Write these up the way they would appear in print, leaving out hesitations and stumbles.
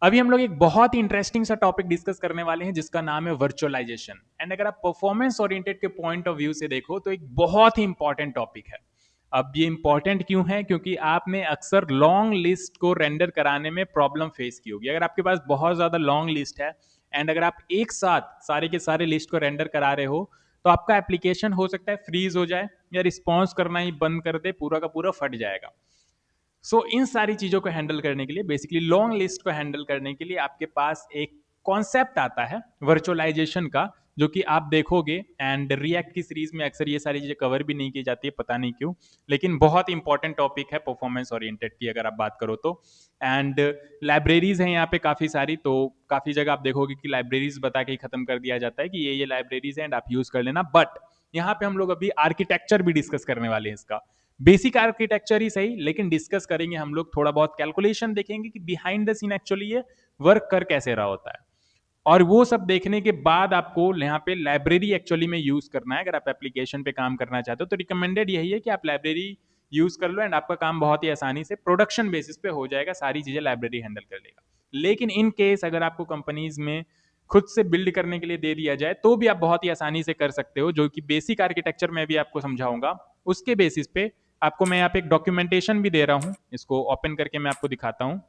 अभी हम लोग एक बहुत ही इंटरेस्टिंग सा टॉपिक डिस्कस करने वाले हैं जिसका नाम है वर्चुअलाइजेशन। एंड अगर आप परफॉर्मेंस ओरिएंटेड के पॉइंट ऑफ व्यू से देखो तो एक बहुत ही इंपॉर्टेंट टॉपिक है। अब ये इंपॉर्टेंट क्यों है? क्योंकि आपने अक्सर लॉन्ग लिस्ट को रेंडर कराने में प्रॉब्लम फेस की होगी। अगर आपके पास बहुत ज्यादा लॉन्ग लिस्ट है एंड अगर आप एक साथ सारे के सारे लिस्ट को रेंडर करा रहे हो तो आपका एप्लीकेशन हो सकता है फ्रीज हो जाए या रिस्पॉन्स करना ही बंद कर दे, पूरा का पूरा फट जाएगा। इन सारी चीजों को हैंडल करने के लिए, बेसिकली लॉन्ग लिस्ट को हैंडल करने के लिए आपके पास एक कॉन्सेप्ट आता है वर्चुअलाइजेशन का, जो कि आप देखोगे। एंड रिएक्ट की सीरीज में अक्सर ये सारी चीजें कवर भी नहीं की जाती है, पता नहीं क्यों, लेकिन बहुत इंपॉर्टेंट टॉपिक है परफॉर्मेंस ओरिएंटेड की अगर आप बात करो तो। एंड लाइब्रेरीज हैं यहाँ पे काफी सारी, तो काफी जगह आप देखोगे कि लाइब्रेरीज बता के ही खत्म कर दिया जाता है कि ये लाइब्रेरीज हैं एंड आप यूज कर लेना। बट यहाँ पे हम लोग अभी आर्किटेक्चर भी डिस्कस करने वाले हैं इसका। बेसिक आर्किटेक्चर ही सही, लेकिन डिस्कस करेंगे हम लोग, थोड़ा बहुत कैलकुलेशन देखेंगे कि बिहाइंड द सीन एक्चुअली ये वर्क कर कैसे रहा होता है। और वो सब देखने के बाद आपको यहाँ पे लाइब्रेरी एक्चुअली में यूज करना है। अगर आप एप्लीकेशन पे काम करना चाहते हो तो रिकमेंडेड यही है कि आप लाइब्रेरी यूज कर लो एंड आपका काम बहुत ही आसानी से प्रोडक्शन बेसिस पे हो जाएगा, सारी चीजें लाइब्रेरी हैंडल कर लेगा। लेकिन इन केस अगर आपको कंपनीज में खुद से बिल्ड करने के लिए दे दिया जाए तो भी आप बहुत ही आसानी से कर सकते हो, जो कि बेसिक आर्किटेक्चर में भी आपको समझाऊंगा। उसके बेसिस पे आपको मैं यहाँ पे एक डॉक्यूमेंटेशन भी दे रहा हूँ, इसको ओपन करके मैं आपको दिखाता हूँ।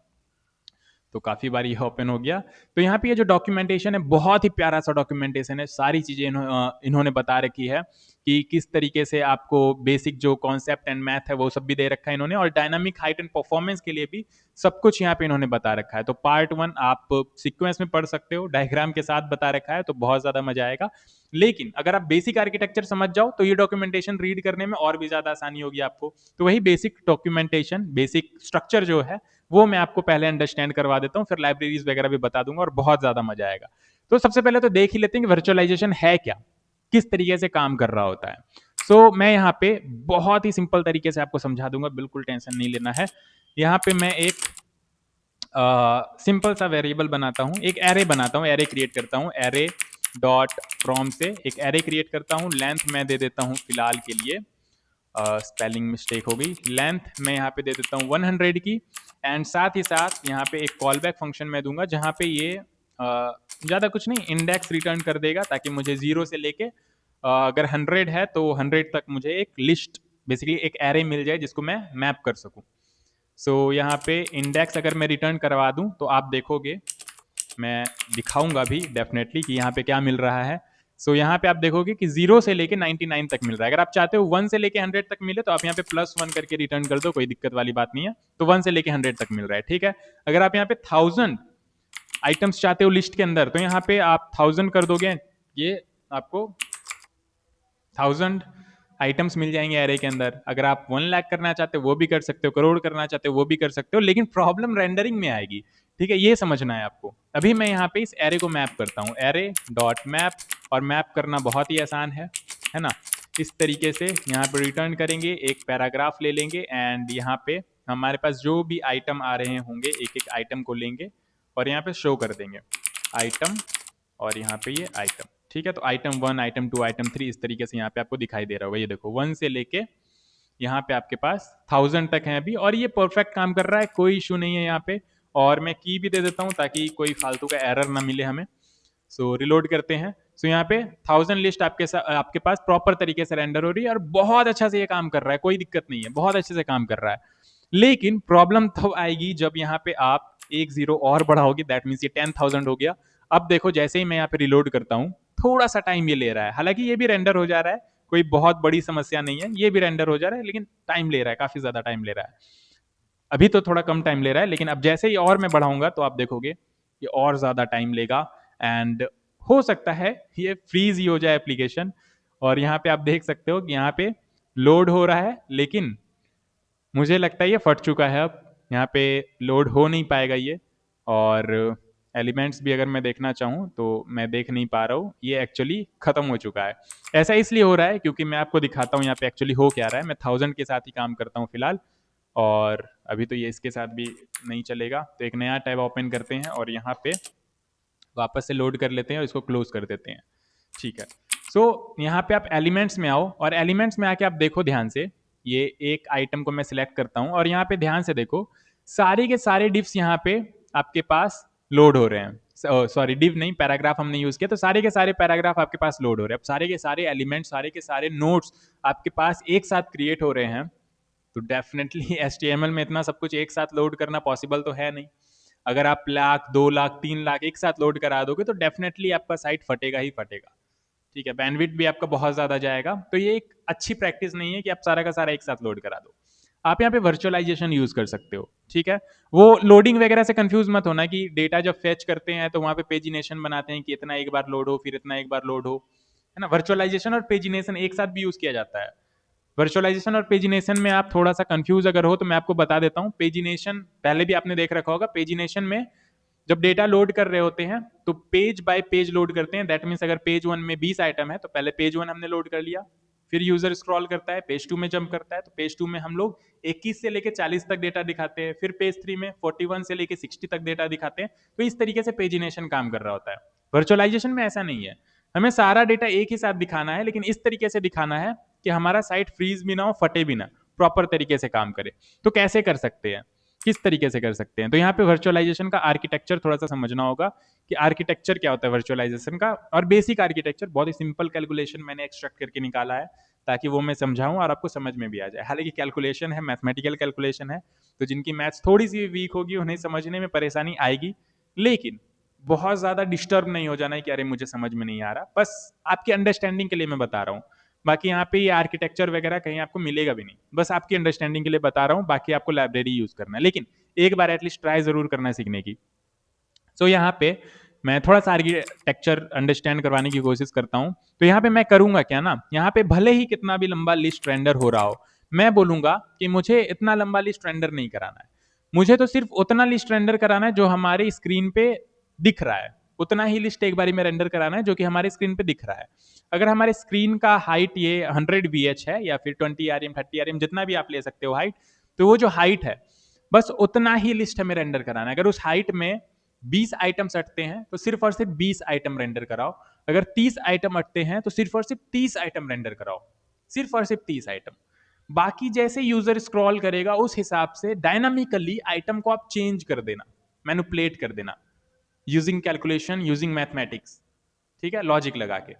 तो काफी बार ये ओपन हो गया। तो यहाँ पे ये जो डॉक्यूमेंटेशन है बहुत ही प्यारा सा डॉक्यूमेंटेशन है, सारी चीजें इन्होंने बता रखी है कि किस तरीके से आपको बेसिक जो कॉन्सेप्ट एंड मैथ है वो सब भी दे रखा है इन्होंने, और डायनामिक हाइट एंड परफॉर्मेंस के लिए भी सब कुछ यहाँ पे इन्होंने बता रखा है। तो पार्ट 1 आप सीक्वेंस में पढ़ सकते हो, डायग्राम के साथ बता रखा है, तो बहुत ज्यादा मजा आएगा। लेकिन अगर आप बेसिक आर्किटेक्चर समझ जाओ तो ये डॉक्यूमेंटेशन रीड करने में और भी ज्यादा आसानी होगी आपको। तो वही बेसिक डॉक्यूमेंटेशन, बेसिक स्ट्रक्चर जो है वो मैं आपको पहले अंडरस्टैंड करवा देता हूँ, फिर लाइब्रेरीज वगैरह भी बता दूंगा और बहुत ज्यादा मजा आएगा। तो सबसे पहले तो देख ही लेते हैं कि वर्चुअलाइजेशन है क्या, किस तरीके से काम कर रहा होता है। मैं यहाँ पे बहुत ही सिंपल तरीके से आपको समझा दूंगा, बिल्कुल टेंशन नहीं लेना है। यहाँ पे मैं एक सिंपल सा वेरिएबल बनाता हूँ, एक एरे बनाता हूँ, एरे क्रिएट करता हूँ। एरे डॉट फ्रॉम से एक एरे क्रिएट करता हूँ। लेंथ मैं दे देता हूँ फिलहाल के लिए, स्पेलिंग मिस्टेक हो गई, लेंथ मैं यहाँ पे दे देता हूँ 100 की। एंड साथ ही साथ यहाँ पे एक कॉल बैक फंक्शन मैं दूंगा जहाँ पे ये ज़्यादा कुछ नहीं, इंडेक्स रिटर्न कर देगा ताकि मुझे 0 से लेके अगर 100 है तो 100 तक मुझे एक लिस्ट, बेसिकली एक एरे मिल जाए जिसको मैं मैप कर सकूँ। यहाँ पे इंडेक्स अगर मैं रिटर्न करवा दूँ तो आप देखोगे, मैं दिखाऊंगा भी डेफिनेटली कि यहाँ पे क्या मिल रहा है। यहाँ पे आप देखोगे कि 0 से लेके 99 तक मिल रहा है। अगर आप चाहते हो 1 से लेके 100 तक मिले तो आप यहाँ पे +1 करके रिटर्न कर दो, कोई दिक्कत वाली बात नहीं है। तो 1 से लेके 100 तक मिल रहा है, ठीक है। अगर आप यहाँ पे 1000 आइटम्स चाहते हो लिस्ट के अंदर तो यहाँ पे आप 1000 कर दोगे, ये आपको 1000 आइटम्स मिल जाएंगे एरे के अंदर। अगर आप 1 लाख करना चाहते हो वो भी कर सकते हो, करोड़ करना चाहते हो वो भी कर सकते हो, लेकिन प्रॉब्लम रेंडरिंग में आएगी, ठीक है, ये समझना है आपको। अभी मैं यहाँ पे इस एरे को मैप करता हूँ, एरे डॉट मैप, और मैप करना बहुत ही आसान है ना। इस तरीके से यहाँ पे रिटर्न करेंगे, एक पैराग्राफ ले लेंगे एंड यहाँ पे हमारे पास जो भी आइटम आ रहे होंगे एक एक आइटम को लेंगे और यहाँ पे शो कर देंगे आइटम, और यहाँ पे ये आइटम, ठीक है। तो आइटम 1, आइटम 2, आइटम 3 इस तरीके से यहाँ पे आपको दिखाई दे रहा होगा। ये देखो 1 से लेके यहाँ पे आपके पास 1000 तक है अभी, और ये परफेक्ट काम कर रहा है, कोई इशू नहीं है यहाँ पे। और मैं की भी दे देता हूँ ताकि कोई फालतू का एरर ना मिले हमें। रिलोड करते हैं। यहाँ पे 1000 लिस्ट आपके पास प्रॉपर तरीके से रेंडर हो रही है और बहुत अच्छा से ये काम कर रहा है, कोई दिक्कत नहीं है, बहुत अच्छे से काम कर रहा है। लेकिन प्रॉब्लम तो आएगी जब यहाँ पे आप एक 0 और बढ़ाओगे, दैट मीन्स ये 10,000 हो गया। अब देखो जैसे ही मैं यहाँ पे रिलोड करता हूँ थोड़ा सा टाइम ये ले रहा है, हालांकि ये भी रेंडर हो जा रहा है, कोई बहुत बड़ी समस्या नहीं है, ये भी रेंडर हो जा रहा है, लेकिन टाइम ले रहा है, काफी ज्यादा टाइम ले रहा है। अभी तो थोड़ा कम टाइम ले रहा है, लेकिन अब जैसे ही और मैं बढ़ाऊंगा तो आप देखोगे ये और ज्यादा टाइम लेगा एंड हो सकता है ये फ्रीज ही हो जाए एप्लीकेशन। और यहाँ पे आप देख सकते हो कि यहाँ पे लोड हो रहा है, लेकिन मुझे लगता है ये फट चुका है, अब यहाँ पे लोड हो नहीं पाएगा ये। और एलिमेंट्स भी अगर मैं देखना चाहूँ तो मैं देख नहीं पा रहा हूँ, ये एक्चुअली खत्म हो चुका है। ऐसा इसलिए हो रहा है क्योंकि मैं आपको दिखाता हूँ यहाँ पे एक्चुअली हो क्या रहा है। मैं 1000 के साथ ही काम करता हूँ फिलहाल, और अभी तो ये इसके साथ भी नहीं चलेगा। तो एक नया टैब ओपन करते हैं और यहाँ पे वापस से लोड कर लेते हैं और इसको क्लोज कर देते हैं, ठीक है। यहाँ पे आप एलिमेंट्स में आओ, और एलिमेंट्स में आके आप देखो ध्यान से, ये एक आइटम को मैं सिलेक्ट करता हूँ और यहाँ पे ध्यान से देखो सारे के सारे डिफ्स यहाँ पे आपके पास लोड हो रहे हैं, सॉरी डिव नहीं, पैराग्राफ हमने यूज किया, तो सारे के सारे पैराग्राफ आपके पास लोड हो रहे हैं। अब सारे के सारे एलिमेंट, सारे के सारे नोट्स आपके पास एक साथ क्रिएट हो रहे हैं, तो डेफिनेटली HTML में इतना सब कुछ एक साथ लोड करना पॉसिबल तो है नहीं। अगर आप लाख, 2 लाख, 3 लाख एक साथ लोड करा दोगे तो डेफिनेटली आपका साइट फटेगा ही फटेगा। ठीक है, बैंडविड्थ भी आपका बहुत ज़्यादा जाएगा, तो ये एक अच्छी प्रैक्टिस नहीं है कि आप सारा का सारा एक साथ लोड करा दो। आप यहाँ पे वर्चुअलाइजेशन यूज कर सकते हो। ठीक है, वो लोडिंग वगैरह से कंफ्यूज मत होना कि डेटा जब फेच करते हैं तो वहाँ पे पेजिनेशन बनाते हैं कि इतना एक बार लोड हो, फिर इतना एक बार लोड हो, है ना। वर्चुअलाइजेशन और पेजिनेशन एक साथ भी यूज किया जाता है। वर्चुअलाइजेशन और पेजिनेशन में आप थोड़ा सा कंफ्यूज अगर हो तो मैं आपको बता देता हूँ। पेजिनेशन पहले भी आपने देख रखा होगा। पेजिनेशन में जब डेटा लोड कर रहे होते हैं तो पेज बाय पेज लोड करते हैं। दैट मीन्स अगर पेज 1 में 20 आइटम है तो पहले पेज 1 हमने लोड कर लिया, फिर यूजर स्क्रॉल करता है, पेज 2 में जंप करता है, तो पेज 2 में हम लोग 21 से लेकर 40 तक डेटा दिखाते हैं, फिर पेज 3 में 41 से लेकर 60 तक डेटा दिखाते हैं। तो इस तरीके से पेजिनेशन काम कर रहा होता है। वर्चुअलाइजेशन में ऐसा नहीं है, हमें सारा डेटा एक ही साथ दिखाना है, लेकिन इस तरीके से दिखाना है कि हमारा साइट फ्रीज भी ना हो, फटे भी ना, प्रॉपर तरीके से काम करे। तो कैसे कर सकते हैं, किस तरीके से कर सकते हैं, तो यहाँ पे वर्चुअलाइजेशन का आर्किटेक्चर थोड़ा सा समझना होगा कि आर्किटेक्चर क्या होता है वर्चुअलाइजेशन का। और बेसिक आर्किटेक्चर बहुत ही सिंपल कैलकुलेशन मैंने एक्सट्रैक्ट करके निकाला है ताकि वो मैं समझाऊं और आपको समझ में भी आ जाए। हालांकि कैलकुलेशन है, मैथमेटिकल कैलकुलेशन है, तो जिनकी मैथ्स थोड़ी सी वीक होगी उन्हें समझने में परेशानी आएगी, लेकिन बहुत ज़्यादा डिस्टर्ब नहीं हो जाना है कि अरे मुझे समझ में नहीं आ रहा, बस आपकी अंडरस्टैंडिंग के लिए मैं बता रहा हूँ। बाकी यहाँ पे ये आर्किटेक्चर वगैरह कहीं आपको मिलेगा भी नहीं, बस आपकी अंडरस्टैंडिंग के लिए बता रहा हूँ। बाकी आपको लाइब्रेरी यूज करना है, लेकिन एक बार एटलीस्ट ट्राई जरूर करना है सीखने की। सो यहाँ पे मैं थोड़ा सा आर्किटेक्चर अंडरस्टैंड करवाने की कोशिश करता हूँ। तो यहाँ पे मैं करूंगा क्या ना, यहाँ पे भले ही कितना भी लंबा लिस्ट रेंडर हो रहा हो, मैं बोलूंगा कि मुझे इतना लंबा लिस्ट रेंडर नहीं कराना है, मुझे तो सिर्फ उतना लिस्ट रेंडर कराना है जो हमारे स्क्रीन पे दिख रहा है। उतना ही लिस्ट एक बारी में रेंडर कराना है जो कि हमारे स्क्रीन पे दिख रहा है। अगर हमारे स्क्रीन का हाइट ये 100 VH है या फिर 20 RM 30 RM जितना भी आप ले सकते हो हाइट, तो वो जो हाइट है बस उतना ही लिस्ट हमें रेंडर कराना है। अगर उस हाइट में 20 आइटम्स अटते हैं तो सिर्फ और सिर्फ 20 आइटम रेंडर कराओ। अगर 30 आइटम अटते हैं तो सिर्फ और सिर्फ 30 आइटम रेंडर कराओ, सिर्फ और सिर्फ 30 आइटम। बाकी जैसे यूजर स्क्रॉल करेगा उस हिसाब से डायनामिकली आइटम को आप चेंज कर देना, मैनिपुलेट कर देना, यूजिंग कैलकुलेशन, यूजिंग मैथमेटिक्स, ठीक है, लॉजिक लगा के।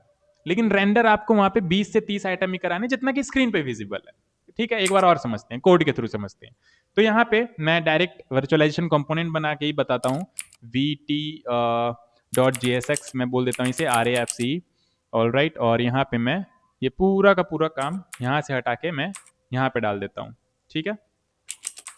लेकिन रेंडर आपको वहां पे 20 से 30 आइटम ही कराने जितना कि स्क्रीन पे विजिबल है। ठीक है, एक बार और समझते हैं, कोड के थ्रू समझते हैं। तो यहाँ पे मैं डायरेक्ट वर्चुअलाइजेशन कंपोनेंट बना के ही बताता हूँ। vt.jsx मैं बोल देता हूँ इसे RAFC, ऑल राइट। और यहाँ पे मैं ये पूरा का पूरा काम यहाँ से हटा के मैं यहाँ पे डाल देता हूँ। ठीक है,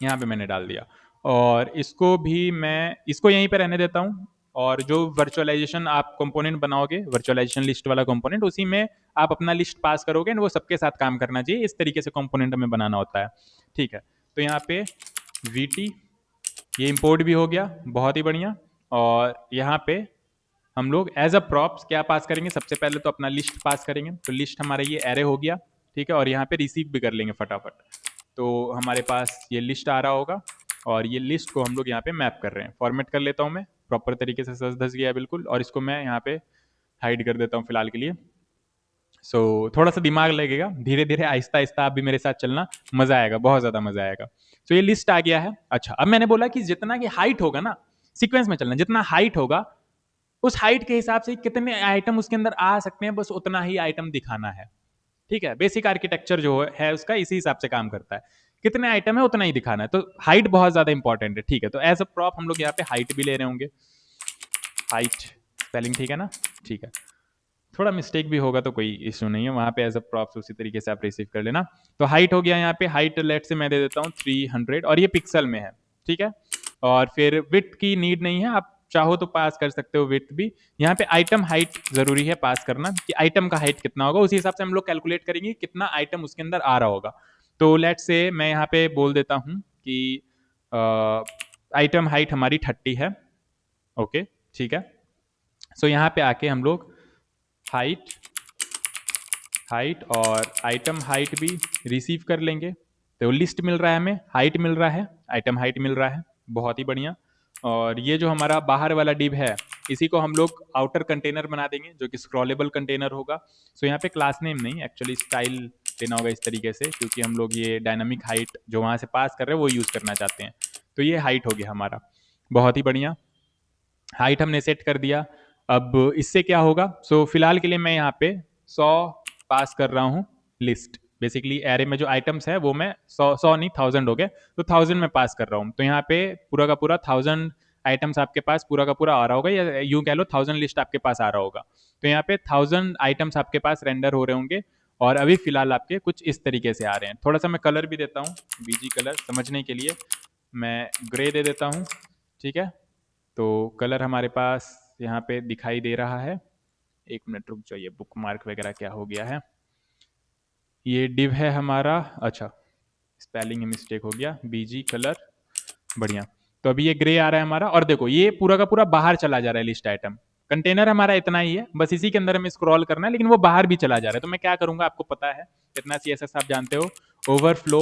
यहाँ पे मैंने डाल दिया, और इसको भी मैं इसको यहीं पे रहने देता हूँ। और जो वर्चुअलाइजेशन आप कंपोनेंट बनाओगे, वर्चुअलाइजेशन लिस्ट वाला कंपोनेंट, उसी में आप अपना लिस्ट पास करोगे, वो सबके साथ काम करना चाहिए। इस तरीके से कंपोनेंट हमें बनाना होता है। ठीक है, तो यहाँ पे vt ये इंपोर्ट भी हो गया, बहुत ही बढ़िया। और यहाँ पे हम लोग एज अ प्रॉप्स क्या पास करेंगे, सबसे पहले तो अपना लिस्ट पास करेंगे। तो लिस्ट हमारा ये एरे हो गया, ठीक है। और यहाँ पे रिसीव भी कर लेंगे फटाफट, तो हमारे पास ये लिस्ट आ रहा होगा, और ये लिस्ट को हम लोग यहाँ पे मैप कर रहे हैं। फॉर्मेट कर लेता हूँ मैं प्रॉपर तरीके से, सच धस गया बिल्कुल, और इसको मैं यहाँ पे हाइड कर देता हूँ फिलहाल के लिए। सो थोड़ा सा दिमाग लगेगा, धीरे धीरे आहिस्ता आहिस्ता आप भी मेरे साथ चलना, मजा आएगा, बहुत ज्यादा मजा आएगा। सो ये लिस्ट आ गया है। अच्छा, अब मैंने बोला कि जितना की हाइट होगा ना, सीक्वेंस में चलना, जितना हाइट होगा उस हाइट के हिसाब से कितने आइटम उसके अंदर आ सकते हैं, बस उतना ही आइटम दिखाना है। ठीक है, बेसिक आर्किटेक्चर जो है उसका इसी हिसाब से काम करता है, कितने आइटम है उतना ही दिखाना है। तो हाइट बहुत ज्यादा इंपॉर्टेंट है। ठीक है, तो एज अ प्रॉप हम लोग यहाँ पे हाइट भी ले रहे होंगे। हाइट स्पेलिंग ठीक है ना, ठीक है, थोड़ा मिस्टेक भी होगा तो कोई इशू नहीं है, वहां पे एज अ प्रॉप्स उसी तरीके से आप रिसीव कर लेना। तो हाइट हो गया, यहाँ पे हाइट लेट से मैं दे देता हूँ 300, और ये पिक्सल में है। ठीक है, और फिर विड्थ की नीड नहीं है, आप चाहो तो पास कर सकते हो विड्थ भी। यहाँ पे आइटम हाइट जरूरी है पास करना, कि आइटम का हाइट कितना होगा, उसी हिसाब से हम लोग कैलकुलेट करेंगे कितना आइटम उसके अंदर आ रहा होगा। तो लेट से मैं यहाँ पे बोल देता हूँ कि आइटम हाइट हमारी 30 है। ओके, ठीक है। सो यहाँ पे आके हम लोग हाइट और आइटम हाइट भी रिसीव कर लेंगे। तो लिस्ट मिल रहा है हमें, हाइट मिल रहा है, आइटम हाइट मिल रहा है, बहुत ही बढ़िया। और ये जो हमारा बाहर वाला डिव है, इसी को हम लोग आउटर कंटेनर बना देंगे जो कि स्क्रॉलेबल कंटेनर होगा। सो यहाँ पे क्लास नेम नहीं, एक्चुअली स्टाइल देना होगा इस तरीके से, क्योंकि हम लोग ये डायनामिक हाइट जो वहाँ से पास कर रहे हैं वो यूज़ करना चाहते हैं। तो ये हाइट हो गया हमारा, बहुत ही बढ़िया। हाइट हमने सेट कर दिया। अब इससे क्या होगा, फिलहाल के लिए मैं यहाँ पे 100 पास कर रहा हूँ लिस्ट। बेसिकली एरे में जो आइटम्स है वो मैं 100 नहीं 1000 हो गए, तो 1000 में पास कर रहा हूँ। तो यहाँ पे पूरा का पूरा 1000 आइटम्स आपके पास पूरा का पूरा आ रहा होगा, या यूँ कह लो 1000 लिस्ट आपके पास आ रहा होगा। तो यहाँ पे 1000 आइटम्स आपके पास रेंडर हो रहे होंगे, और अभी फिलहाल आपके कुछ इस तरीके से आ रहे हैं। थोड़ा सा मैं कलर भी देता हूँ, बीजी कलर समझने के लिए मैं ग्रे दे देता हूँ, ठीक है। तो कलर हमारे पास यहाँ पे दिखाई दे रहा है। एक मिनट रुक जाइए, बुक मार्क वगैरह क्या हो गया है। ये डिव है हमारा, अच्छा स्पेलिंग में मिस्टेक हो गया, बीजी कलर, बढ़िया। तो अभी ये ग्रे आ रहा है हमारा, और देखो ये पूरा का पूरा बाहर चला जा रहा है लिस्ट आइटम। कंटेनर हमारा इतना ही है, बस इसी के अंदर हमें स्क्रॉल करना है, लेकिन वो बाहर भी चला जा रहा है। तो मैं क्या करूंगा, आपको पता है इतना CSS आप जानते हो, ओवरफ्लो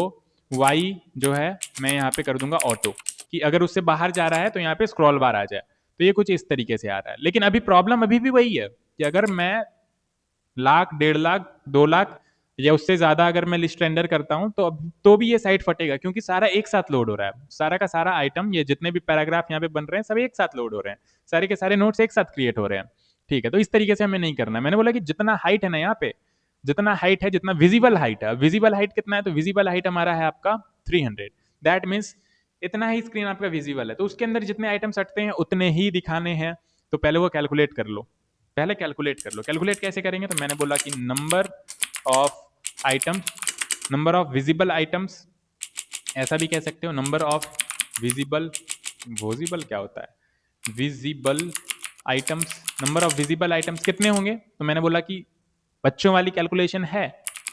वाई जो है मैं यहाँ पे कर दूंगा ऑटो, कि अगर उससे बाहर जा रहा है तो यहाँ पे स्क्रॉल बार आ जाए। तो ये कुछ इस तरीके से आ रहा है, लेकिन अभी प्रॉब्लम अभी भी वही है कि अगर मैं लाख 1.5 लाख 2 लाख या उससे ज्यादा अगर मैं लिस्ट रेंडर करता हूं तो भी ये साइट फटेगा, क्योंकि सारा एक साथ लोड हो रहा है। सारा का सारा आइटम, ये जितने भी पैराग्राफ यहाँ पे बन रहे हैं सब एक साथ लोड हो रहे हैं, सारे के सारे नोट्स एक साथ क्रिएट हो रहे हैं, ठीक है। तो इस तरीके से हमें नहीं करना। मैंने बोला कि जितना हाइट है ना यहाँ पे, जितना हाइट है, जितना विजिबल हाइट है, विजिबल हाइट कितना है, तो विजिबल हाइट हमारा है आपका 300। दैट मीन्स इतना ही स्क्रीन आपका विजिबल है, तो उसके अंदर जितने आइटम्स हटते हैं उतने ही दिखाने हैं। तो पहले वो कैलकुलेट कर लो, पहले कैलकुलेट कर लो। कैलकुलेट कैसे करेंगे, तो मैंने बोला कि number of items, number of visible items, ऐसा भी कह सकते हो, नंबर ऑफ विजिबल, विजिबल क्या होता है, visible items, number of visible items कितने होंगे। तो मैंने बोला कि बच्चों वाली कैलकुलेशन है,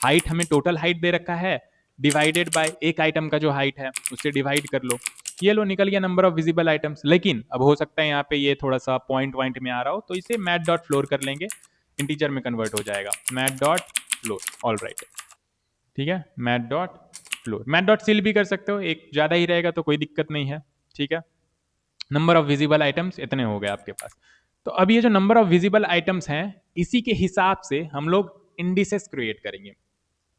हाइट हमें टोटल हाइट दे रखा है, डिवाइडेड बाय एक आइटम का जो हाइट है उससे डिवाइड कर लो। ये लो निकल गया नंबर ऑफ विजिबल आइटम्स। लेकिन अब हो सकता है यहाँ पे ये थोड़ा सा पॉइंट पॉइंट में आ रहा हो, तो इसे मैथ डॉट फ्लोर कर लेंगे, इंटीजर में कन्वर्ट हो जाएगा, math dot floor. All right, ठीक है, math dot floor. Math dot सिल भी कर सकते हो, एक ज़्यादा ही रहेगा तो कोई दिक्कत नहीं है, ठीक है। नंबर ऑफ विजिबल आइटम्स इतने हो गए आपके पास। तो अब ये जो नंबर ऑफ विजिबल आइटम्स हैं, इसी के हिसाब से हम लोग इंडिसेस क्रिएट करेंगे।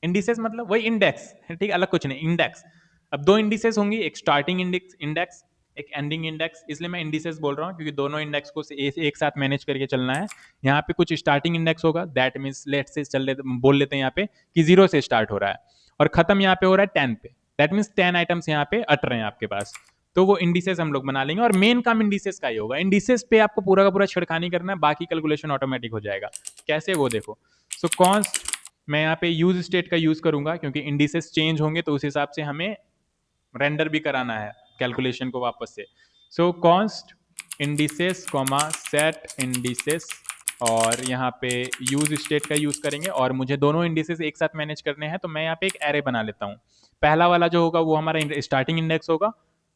इंडिसेस मतलब वही इंडेक्स, ठीक, अलग कुछ नहीं, इंडेक्स। अब दो इंडिसेस होंगी, एक स्टार्टिंग इंडेक्स, एक एंडिंग इंडेक्स। इसलिए मैं इंडिसेस बोल रहा हूँ, क्योंकि दोनों इंडेक्स को एक साथ मैनेज करके चलना है। यहाँ पे कुछ स्टार्टिंग इंडेक्स होगा, दैट मीन्स लेट से बोल लेते हैं यहाँ पे कि 0 से स्टार्ट हो रहा है, और खत्म यहाँ पे हो रहा है 10 पे। दैट मीन्स 10 आइटम्स यहाँ पे अट रहे हैं आपके पास। तो वो इंडिसेस हम लोग बना लेंगे, और मेन काम इंडिसेस का ही होगा। इंडिसेस पे आपको पूरा का पूरा छिड़खानी करना है, बाकी कैलकुलेशन ऑटोमेटिक हो जाएगा। कैसे, वो देखो। सो कॉन्स्ट, मैं यहाँ पे यूज स्टेट का यूज करूंगा, क्योंकि इंडिसेस चेंज होंगे तो उस हिसाब से हमें रेंडर भी कराना है कैलकुलेशन को वापस से। सो const indices comma set indices, और यहाँ पे यूज स्टेट का यूज करेंगे, और मुझे दोनों इंडिसेस एक साथ मैनेज करने हैं। तो मैं यहाँ पे एक एरे बना लेता हूँ। पहला वाला जो होगा वो हमारा स्टार्टिंग इंडेक्स होगा,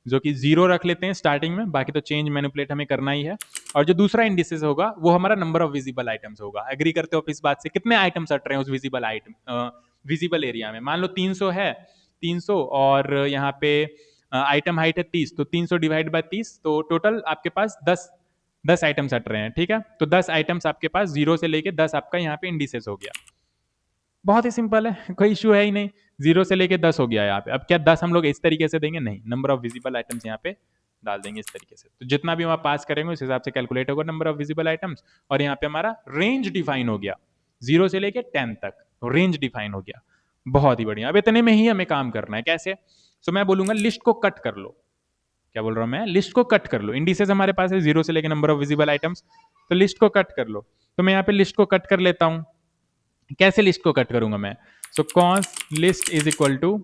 जो कि 0 रख लेते हैं स्टार्टिंग में, बाकी तो चेंज मैनिपुलेट हमें करना ही है। और जो दूसरा इंडिसेस होगा वो हमारा नंबर ऑफ विजिबल आइटम्स होगा। एग्री करते हो इस बात से, कितने आइटम्स हट रहे हैं उस विजिबल आइटम, विजिबल एरिया में। मान लो 300 है, 300, और यहाँ पे आइटम हाइट है 30, तो 300 डिवाइड बाय 30, तो टोटल आपके पास 10 आइटम्स हट रहे हैं, ठीक है। तो 10 आइटम्स आपके पास 0 से लेके 10 आपका यहाँ पे इंडिसेस हो गया। बहुत ही सिंपल है, कोई इशू है ही नहीं। 0 से लेके 10 हो गया यहाँ पे। अब क्या 10 हम लोग इस तरीके से देंगे, नहीं, नंबर ऑफ विजिबल आइटम्स यहाँ पे डाल देंगे इस तरीके से। तो जितना भी वहां पास करेंगे उस हिसाब से कैलकुलेट होगा नंबर ऑफ विजिबल आइटम्स। और यहाँ पे हमारा रेंज डिफाइन हो गया, 0 से लेके 10 तक रेंज डिफाइन हो गया। बहुत ही बढ़िया। अब इतने में ही हमें काम करना है। कैसे, सो मैं बोलूंगा लिस्ट को कट कर लो। क्या बोल रहा हूं मैं, लिस्ट को कट कर लो। इंडिसेस हमारे पास है 0 से लेके नंबर ऑफ विजिबल आइटम्स, तो लिस्ट को कट कर लो। तो मैं यहाँ पे लिस्ट को कट कर लेता हूं। कैसे लिस्ट को कट करूंगा मैं, so const list is equal to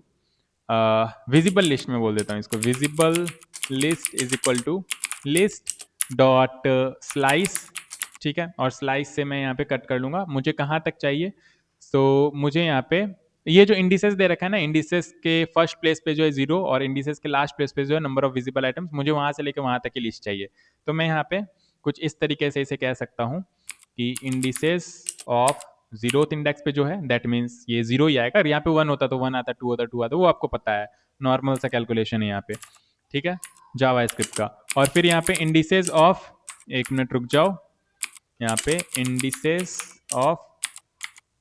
visible list में बोल देता हूँ इसको, visible list is equal to list dot slice, ठीक है। और स्लाइस से मैं यहाँ पे कट कर लूंगा। मुझे कहाँ तक चाहिए, तो मुझे यहाँ पे ये जो इंडिसेस दे रखा है ना, इंडिसेस के फर्स्ट प्लेस पे जो है 0, और इंडिसेस के लास्ट प्लेस पे जो है नंबर ऑफ विजिबल आइटम्स, मुझे वहां से लेके वहां तक की लिस्ट चाहिए। तो मैं यहाँ पे कुछ इस तरीके से इसे कह सकता हूँ कि इंडिसेस ऑफ 0th इंडेक्स पे जो है, दैट मीन्स ये 0 ही आएगा। यहाँ पे 1 होता तो 1 आता, 2 होता 2 आता, वो आपको पता है, नॉर्मल सा कैलकुलेशन है यहाँ पे, ठीक है, जावा स्क्रिप्ट का। और फिर यहाँ पे इंडिसेस ऑफ, एक मिनट रुक जाओ, यहाँ पे इंडिसेस ऑफ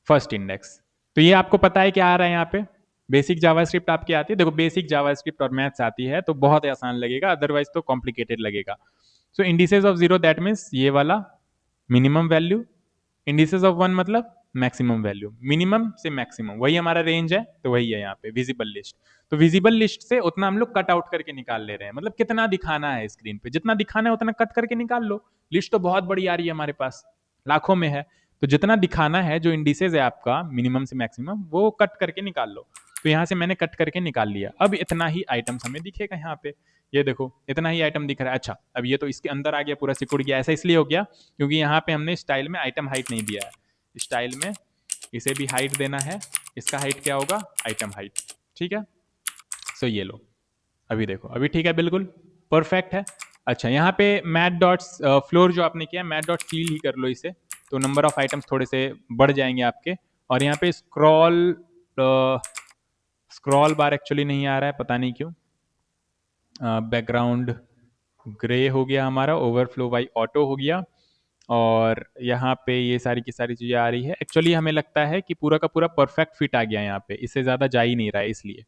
फर्स्ट इंडेक्स। तो ये आपको पता है क्या आ रहा है यहाँ पे, बेसिक जावास्क्रिप्ट आपकी आती है। देखो बेसिक जावास्क्रिप्ट और मैथ्स आती है तो बहुत आसान लगेगा, अदरवाइज तो कॉम्प्लिकेटेड लगेगा। सो इंडिसेस ऑफ 0 दैट मीन्स ये वाला मिनिमम वैल्यू, इंडिसेस ऑफ 1 मतलब मैक्सिमम वैल्यू, मिनिमम से मैक्सिमम वही हमारा रेंज है, तो वही है यहाँ पे विजिबल लिस्ट। तो विजिबल लिस्ट से उतना हम लोग कट आउट करके निकाल ले रहे हैं, मतलब कितना दिखाना है स्क्रीन पे, जितना दिखाना है उतना कट करके निकाल लो। लिस्ट तो बहुत बड़ी आ रही है हमारे पास, लाखों में है, तो जितना दिखाना है जो इंडिसेज है आपका मिनिमम से मैक्सिमम वो कट करके निकाल लो। तो यहाँ से मैंने कट करके निकाल लिया। अब इतना ही आइटम्स हमें दिखेगा यहाँ पे, ये देखो इतना ही आइटम दिख रहा है। अच्छा अब ये तो इसके अंदर आ गया, पूरा सिकुड़ गया। ऐसा इसलिए हो गया क्योंकि यहाँ पे हमने स्टाइल में आइटम हाइट नहीं दिया है। स्टाइल में इसे भी हाइट देना है, इसका हाइट क्या होगा, आइटम हाइट। ठीक है, सो ये लो, अभी देखो अभी ठीक है, बिल्कुल परफेक्ट है। अच्छा यहाँ पे मैट डॉट्स फ्लोर जो आपने किया, मैट डॉट फील ही कर लो इसे, तो नंबर ऑफ आइटम्स थोड़े से बढ़ जाएंगे आपके। और यहाँ पे स्क्रॉल बार एक्चुअली नहीं आ रहा है, पता नहीं क्यों। बैकग्राउंड ग्रे हो गया हमारा, ओवरफ्लो बाई ऑटो हो गया, और यहाँ पे ये सारी की सारी चीज़ें आ रही है। एक्चुअली हमें लगता है कि पूरा का पूरा परफेक्ट फिट आ गया यहाँ पे, इससे ज़्यादा जा ही नहीं रहा है इसलिए।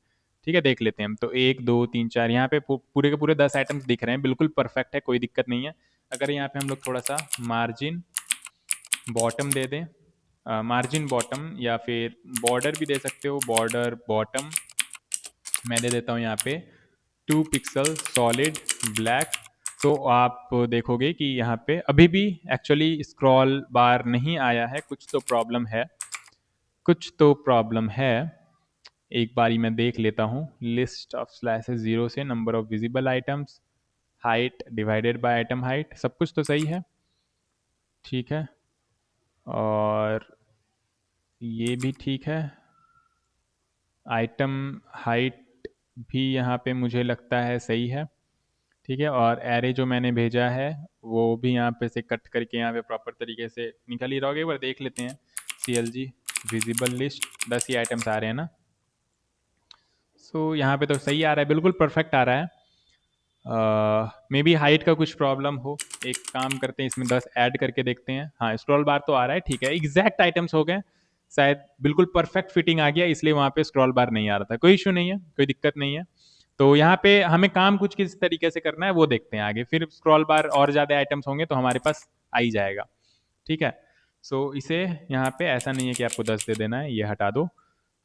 ठीक है, देख लेते हैं हम। तो 1 2 3 4 यहाँ पे पूरे के पूरे 10 आइटम्स दिख रहे हैं, बिल्कुल परफेक्ट है, कोई दिक्कत नहीं है। अगर यहाँ पे हम लोग थोड़ा सा मार्जिन बॉटम दे दें, मार्जिन बॉटम या फिर बॉर्डर भी दे सकते हो, बॉर्डर बॉटम मैं दे देता हूँ यहाँ पे 2 पिक्सल सॉलिड ब्लैक। तो आप देखोगे कि यहाँ पे अभी भी एक्चुअली स्क्रॉल बार नहीं आया है, कुछ तो प्रॉब्लम है, कुछ तो प्रॉब्लम है। एक बारी मैं देख लेता हूँ, लिस्ट ऑफ स्लैशेस 0 से number of visible items, height divided by item height, सब कुछ तो सही है। ठीक है, और ये भी ठीक है, आइटम हाइट भी यहाँ पे मुझे लगता है सही है। ठीक है, और एरे जो मैंने भेजा है वो भी यहाँ पे से कट करके यहाँ पे प्रॉपर तरीके से निकल ही रहोगे। एक बार देख लेते हैं, CLG विजिबल लिस्ट 10 ही आइटम्स आ रहे हैं ना। सो यहाँ पे तो सही आ रहा है, बिल्कुल परफेक्ट आ रहा है। मे बी हाइट का कुछ प्रॉब्लम हो, एक काम करते हैं इसमें 10 ऐड करके देखते हैं। हाँ स्क्रॉल बार तो आ रहा है, ठीक है, एग्जैक्ट आइटम्स हो गए, शायद बिल्कुल परफेक्ट फिटिंग आ गया, इसलिए वहाँ पे स्क्रॉल बार नहीं आ रहा था। कोई इशू नहीं है, कोई दिक्कत नहीं है। तो यहाँ पे हमें काम कुछ किस तरीके से करना है वो देखते हैं आगे, फिर स्क्रॉल बार और ज़्यादा आइटम्स होंगे तो हमारे पास आ ही जाएगा। ठीक है, सो इसे यहाँ पे ऐसा नहीं है कि आपको 10 दे देना है, ये हटा दो।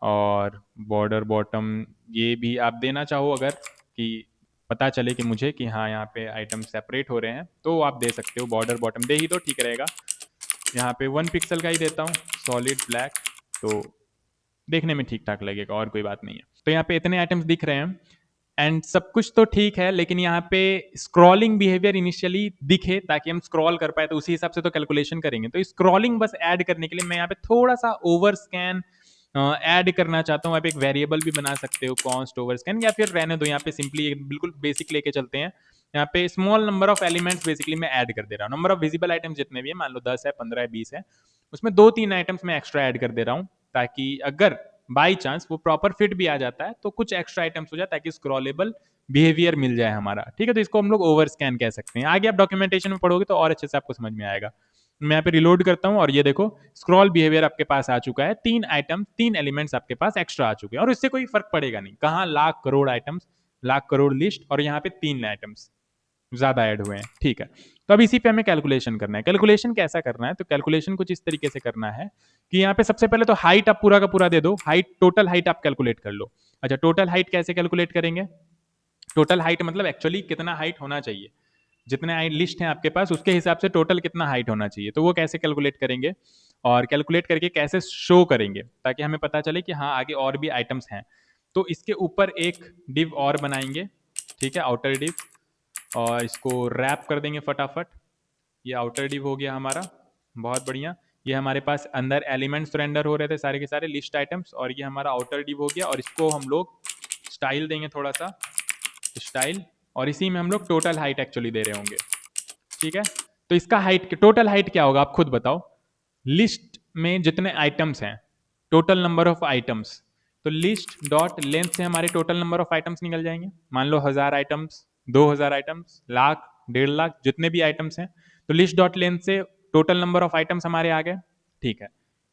और बॉर्डर बॉटम ये भी आप देना चाहो, अगर कि पता चले कि मुझे कि हाँ यहाँ पे आइटम सेपरेट हो रहे हैं, तो आप दे सकते हो, बॉर्डर बॉटम दे ही दो, ठीक रहेगा। यहाँ पे 1 पिक्सल का ही देता हूँ, सॉलिड ब्लैक, तो देखने में ठीक ठाक लगेगा, और कोई बात नहीं है। तो यहाँ पे इतने आइटम्स दिख रहे हैं एंड सब कुछ तो ठीक है, लेकिन यहाँ पे स्क्रॉलिंग बिहेवियर इनिशियली दिखे ताकि हम स्क्रॉल कर पाए, तो उसी हिसाब से तो कैलकुलेशन करेंगे। तो स्क्रॉलिंग बस ऐड करने के लिए मैं यहाँ पे थोड़ा सा ओवर स्कैन ऐड करना चाहता हूँ। आप एक वेरिएबल भी बना सकते हो, कॉन्स्ट ओवर स्कैन, या फिर रहने दो, यहाँ पे सिंपली बिल्कुल बेसिक लेके चलते हैं। यहाँ पे small number of elements basically मैं ऐड कर दे रहा हूँ। नंबर ऑफ विजिबल आइटम्स जितने भी है, मान लो 10 है, 15 है, 20 है, उसमें 2-3 आइटम्स मैं एक्स्ट्रा ऐड कर दे रहा हूँ, ताकि अगर बाई चांस वो प्रॉपर फिट भी आ जाता है तो कुछ एक्स्ट्रा आइटम्स हो जाए, ताकि स्क्रॉलेबल बिहेवियर मिल जाए हमारा। ठीक है, तो इसको हम लोग ओवर स्कैन कह सकते हैं। आगे आप डॉक्यूमेंटेशन में पढ़ोगे तो और अच्छे से आपको समझ में आएगा। मैं यहाँ पे रिलोड करता हूँ और ये देखो स्क्रॉल बिहेवियर आपके पास आ चुका है, 3 आइटम 3 एलिमेंट्स आपके पास एक्स्ट्रा आ चुके हैं, और इससे कोई फर्क पड़ेगा नहीं, कहाँ लाख करोड़ आइटम्स, लाख करोड़ लिस्ट, और यहाँ पे 3 आइटम्स ज्यादा ऐड हुए हैं। ठीक है, तो अब इसी पे हमें कैलकुलेशन करना है। कैलकुलेशन कैसा करना है, तो कैलकुलेशन कुछ इस तरीके से करना है कि यहाँ पे सबसे पहले तो हाइट आप पूरा का पूरा दे दो, हाइट टोटल हाइट आप कैलकुलेट कर लो। अच्छा, टोटल हाइट कैसे कैलकुलेट करेंगे, टोटल हाइट मतलब एक्चुअली कितना हाइट होना चाहिए, जितने लिस्ट हैं आपके पास उसके हिसाब से टोटल कितना हाइट होना चाहिए, तो वो कैसे कैलकुलेट करेंगे और कैलकुलेट करके कैसे शो करेंगे, ताकि हमें पता चले कि हाँ आगे और भी आइटम्स हैं। तो इसके ऊपर एक डिव और बनाएंगे, ठीक है, आउटर डिव, और इसको रैप कर देंगे फटाफट। ये आउटर डिव हो गया हमारा, बहुत बढ़िया। ये हमारे पास अंदर एलिमेंट्स रेंडर हो रहे थे सारे के सारे लिस्ट आइटम्स, और ये हमारा आउटर डिव हो गया, और इसको हम लोग स्टाइल देंगे, थोड़ा सा स्टाइल, और इसी में हम लोग टोटल हाइट एक्चुअली दे रहे होंगे। ठीक है, तो इसका हाइट टोटल हाइट क्या होगा आप खुद बताओ, लिस्ट में जितने आइटम्स हैं, टोटल नंबर ऑफ आइटम्स, तो लिस्ट डॉट लेंथ से हमारे टोटल नंबर ऑफ आइटम्स निकल जाएंगे। मान लो 1000 आइटम्स, 2000 आइटम्स, लाख, 1.5 लाख, जितने भी आइटम्स हैं, तो लिस्ट डॉट लेंथ से टोटल नंबर ऑफ आइटम्स हमारे आ गए। ठीक है,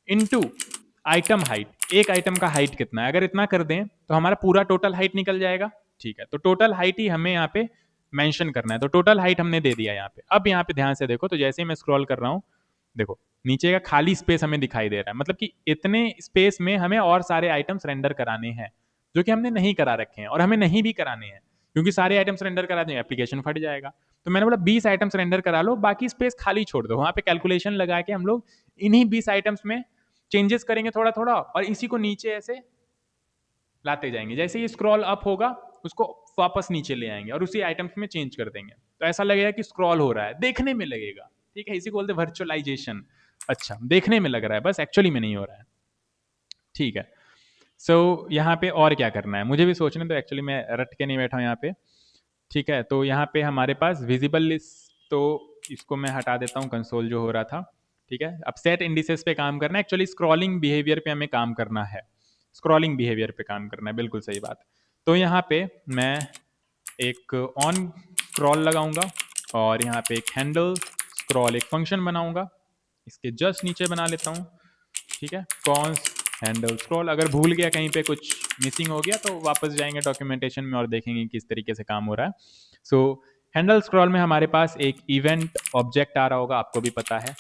इनटू आइटम हाइट, एक आइटम का हाइट कितना है, अगर इतना कर दें तो हमारा पूरा टोटल हाइट निकल जाएगा। ठीक है, तो टोटल हाइट ही हमें यहाँ पे मेंशन करना है। तो टोटल हाइट हमने दे दिया यहाँ पे। अब यहाँ पे ध्यान से देखो, तो जैसे ही मैं स्क्रॉल कर रहा हूँ, देखो नीचे का खाली स्पेस हमें दिखाई दे रहा है, मतलब कि इतने स्पेस में हमें और सारे आइटम्स रेंडर कराने हैं जो कि हमने नहीं करा रखे हैं, और हमें नहीं भी कराने हैं, क्योंकि सारे आइटम्स रेंडर करा दें एप्लीकेशन फट जाएगा। तो मैंने बोला 20 आइटम्स रेंडर करा लो, बाकी स्पेस खाली छोड़ दो। वहां पे कैलकुलेशन लगा के हम लोग इन्हीं 20 आइटम्स में चेंजेस करेंगे थोड़ा थोड़ा, और इसी को नीचे ऐसे लाते जाएंगे। जैसे ही स्क्रॉल अप होगा उसको वापस नीचे ले आएंगे और उसी आइटम्स में चेंज कर देंगे, तो ऐसा लगेगा कि स्क्रॉल हो रहा है, देखने में लगेगा। ठीक है, इसी को बोलते हैं वर्चुअलाइजेशन। अच्छा, देखने में लग रहा है, बस एक्चुअली में नहीं हो रहा है। ठीक है, सो यहाँ पे और क्या करना है मुझे भी सोचने, तो एक्चुअली मैं रट के नहीं बैठा हूँ यहाँ पे। ठीक है, तो यहाँ पे हमारे पास विजिबल लिस्ट, तो इसको मैं हटा देता हूँ, कंसोल जो हो रहा था। ठीक है, अब सेट इंडिसेस पे काम करना है, एक्चुअली स्क्रॉलिंग बिहेवियर पे हमें काम करना है, स्क्रॉलिंग बिहेवियर पे काम करना है, बिल्कुल सही बात। तो यहाँ पे मैं एक ऑन स्क्रॉल लगाऊंगा और यहाँ पे एक हैंडल स्क्रॉल एक फंक्शन बनाऊंगा, इसके जस्ट नीचे बना लेता हूँ। ठीक है, कॉन्स्ट हैंडल स्क्रॉल। अगर भूल गया कहीं पे कुछ मिसिंग हो गया तो वापस जाएंगे डॉक्यूमेंटेशन में और देखेंगे किस तरीके से काम हो रहा है। सो हैंडल स्क्रॉल में हमारे पास एक इवेंट ऑब्जेक्ट आ रहा होगा, आपको भी पता है